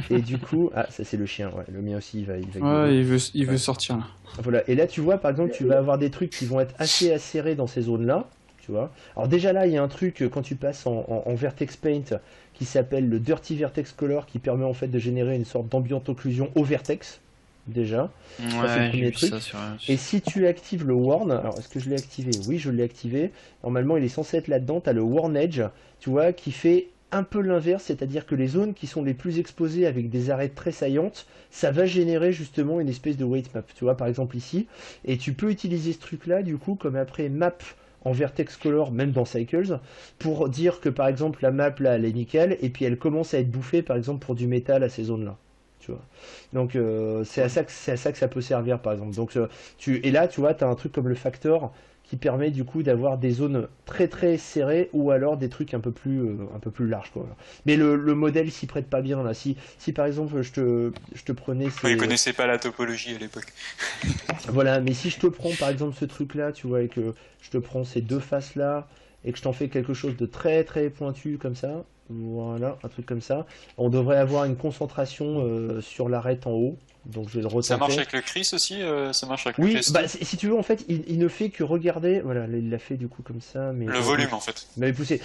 et du coup, ah ça c'est le chien, ouais, le mien aussi il va Ouais, il veut sortir là. voilà, et là tu vois par exemple tu vas avoir des trucs qui vont être assez acérés dans ces zones-là, tu vois. Alors déjà là il y a un truc quand tu passes en Vertex Paint qui s'appelle le Dirty Vertex Color qui permet en fait de générer une sorte d'ambient occlusion au vertex, déjà. Ça, c'est le Ouais, premier j'ai vu truc. ça sur un. Et si tu actives le Worn, alors est-ce que je l'ai activé? Oui, je l'ai activé. Normalement, il est censé être là-dedans. Tu as le Worn Edge, tu vois, qui fait un peu l'inverse, c'est-à-dire que les zones qui sont les plus exposées avec des arêtes très saillantes, ça va générer justement une espèce de weight map, tu vois, par exemple ici. Et tu peux utiliser ce truc-là, du coup, comme après map en vertex color, même dans Cycles, pour dire que par exemple la map là elle est nickel, et puis elle commence à être bouffée par exemple pour du métal à ces zones-là. Tu vois. Donc c'est à ça que ça peut servir par exemple. Donc et là tu vois tu as un truc comme le factor qui permet du coup d'avoir des zones très très serrées ou alors des trucs un peu plus larges quoi. Mais le modèle s'y prête pas bien là. Si par exemple je te prenais Vous ne connaissez pas la topologie à l'époque. voilà, mais si je te prends par exemple ce truc là, tu vois, et que je te prends ces deux faces là et que je t'en fais quelque chose de très très pointu comme ça, voilà, un truc comme ça, on devrait avoir une concentration sur l'arête en haut. Donc je vais le retenter. Ça marche avec le Chris aussi ça marche avec le Oui, Chris bah, si tu veux, en fait, il ne fait que regarder. Voilà, il l'a fait du coup comme ça. Mais le volume en fait. il m'avait poussé.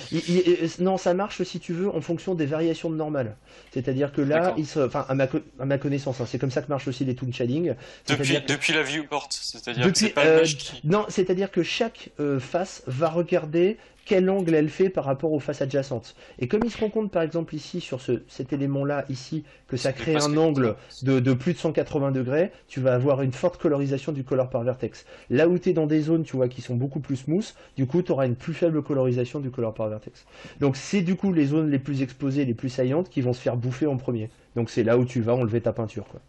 Non, ça marche si tu veux en fonction des variations de normales. C'est-à-dire que là, D'accord. enfin, à ma connaissance, hein, c'est comme ça que marche aussi les toon shading. Depuis la viewport, c'est-à-dire que Depuis, c'est pas le mesh qui. non, c'est-à-dire que chaque face va regarder quel angle elle fait par rapport aux faces adjacentes. Et comme il se rend compte par exemple ici sur cet élément-là ici que ça crée un angle de plus de 180 degrés, tu vas avoir une forte colorisation du color par vertex. Là où tu es dans des zones tu vois qui sont beaucoup plus smooth, du coup tu auras une plus faible colorisation du color par vertex. Donc c'est du coup les zones les plus exposées, les plus saillantes qui vont se faire bouffer en premier. Donc c'est là où tu vas enlever ta peinture, quoi.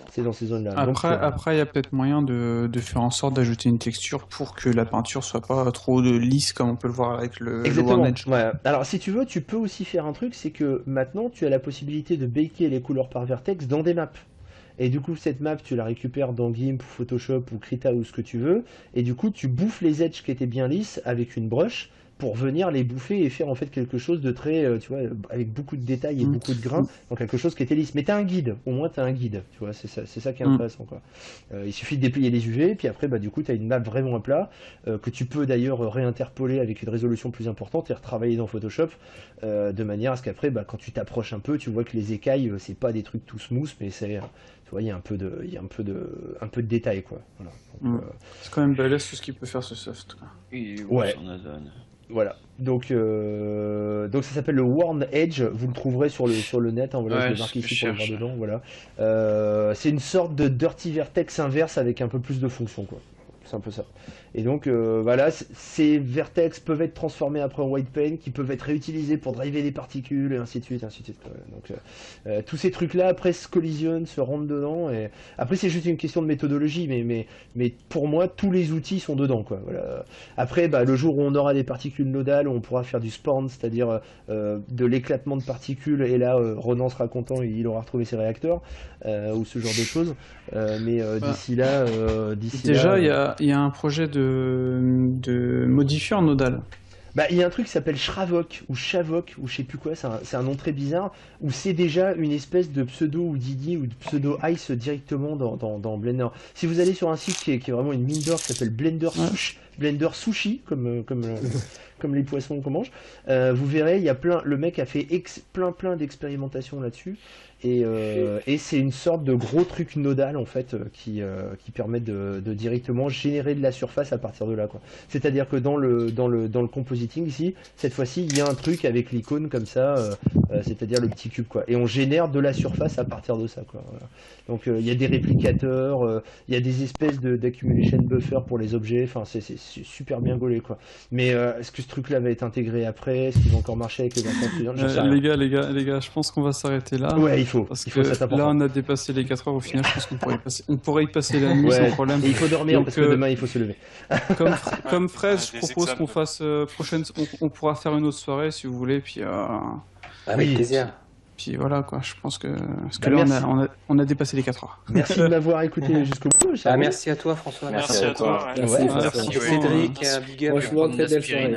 C'est dans ces zones-là. Après, il y a peut-être moyen de faire en sorte d'ajouter une texture pour que la peinture soit pas trop lisse comme on peut le voir avec le Exactement. One Edge. Ouais. Alors si tu veux, tu peux aussi faire un truc, c'est que maintenant tu as la possibilité de baker les couleurs par vertex dans des maps. Et du coup, cette map, tu la récupères dans GIMP, Photoshop ou Krita ou ce que tu veux. Et du coup, tu bouffes les edges qui étaient bien lisses avec une brush pour venir les bouffer et faire en fait quelque chose de très, tu vois, avec beaucoup de détails et beaucoup de grains, donc quelque chose qui était lisse. Mais t'as un guide, au moins t'as un guide, tu vois, c'est ça qui est intéressant, quoi. Il suffit de déplier les UV, puis après, bah, du coup, t'as une map vraiment à plat, que tu peux d'ailleurs réinterpoler avec une résolution plus importante et retravailler dans Photoshop, de manière à ce qu'après, bah, quand tu t'approches un peu, tu vois que les écailles, c'est pas des trucs tout smooth, mais c'est, tu vois, il y a un peu de détail, quoi. Voilà. Donc, c'est quand même balèze tout ce qu'il peut faire ce soft, quoi. Ouais. Voilà, donc ça s'appelle le Worn Edge, vous le trouverez sur le net, hein, voilà, je l'ai marqué ici pour le voir dedans, voilà. C'est une sorte de Dirty Vertex inverse avec un peu plus de fonction, quoi. C'est un peu ça. Et donc voilà, ces vertex peuvent être transformés après en white paint, qui peuvent être réutilisés pour driver des particules, et ainsi de suite, ainsi de suite. Donc tous ces trucs-là après se collisionnent, se rentrent dedans, et après c'est juste une question de méthodologie, mais pour moi tous les outils sont dedans, quoi. Voilà. Après, bah, le jour où on aura des particules nodales, on pourra faire du spawn, c'est-à-dire de l'éclatement de particules, et là Ronan sera content, il aura retrouvé ses réacteurs, ou ce genre de choses. Mais d'ici là, déjà il y a un projet de modifieur nodal. Bah, il y a un truc qui s'appelle Shravok ou Shavok ou je sais plus quoi, c'est un nom très bizarre, où c'est déjà une espèce de pseudo ou Didi ou de pseudo Ice directement dans Blender. Si vous allez sur un site qui est vraiment une mine d'or qui s'appelle Blender Sushi, comme les poissons qu'on mange, vous verrez, il y a le mec a fait plein d'expérimentations là-dessus. Et c'est une sorte de gros truc nodal en fait qui permet de directement générer de la surface à partir de là, quoi. C'est-à-dire que dans le compositing ici, cette fois-ci, il y a un truc avec l'icône comme ça, c'est-à-dire le petit cube, quoi. Et on génère de la surface à partir de ça, quoi. Voilà. Donc il y a des réplicateurs, il y a des espèces d'accumulation buffer pour les objets. Enfin, c'est super bien gaulé, quoi. Mais est-ce que ce truc-là va être intégré après? Est-ce qu'il va encore marcher avec les enfants étudiants? Les gars, je pense qu'on va s'arrêter là. Ouais, il faut. Parce il faut, que là, on a dépassé les 4 heures. Au final, je pense qu'on pourrait y passer la nuit sans problème. Et il faut dormir donc, parce que demain, il faut se lever. Comme Fraise, je propose qu'on fasse on pourra faire une autre soirée si vous voulez. Puis, avec plaisir. Puis voilà, quoi. Je pense que parce que là, on a dépassé les 4 heures. Merci de m'avoir écouté jusqu'au bout. Merci à toi, François. Merci à toi. Merci Cédric, big up. Franchement, très belle soirée.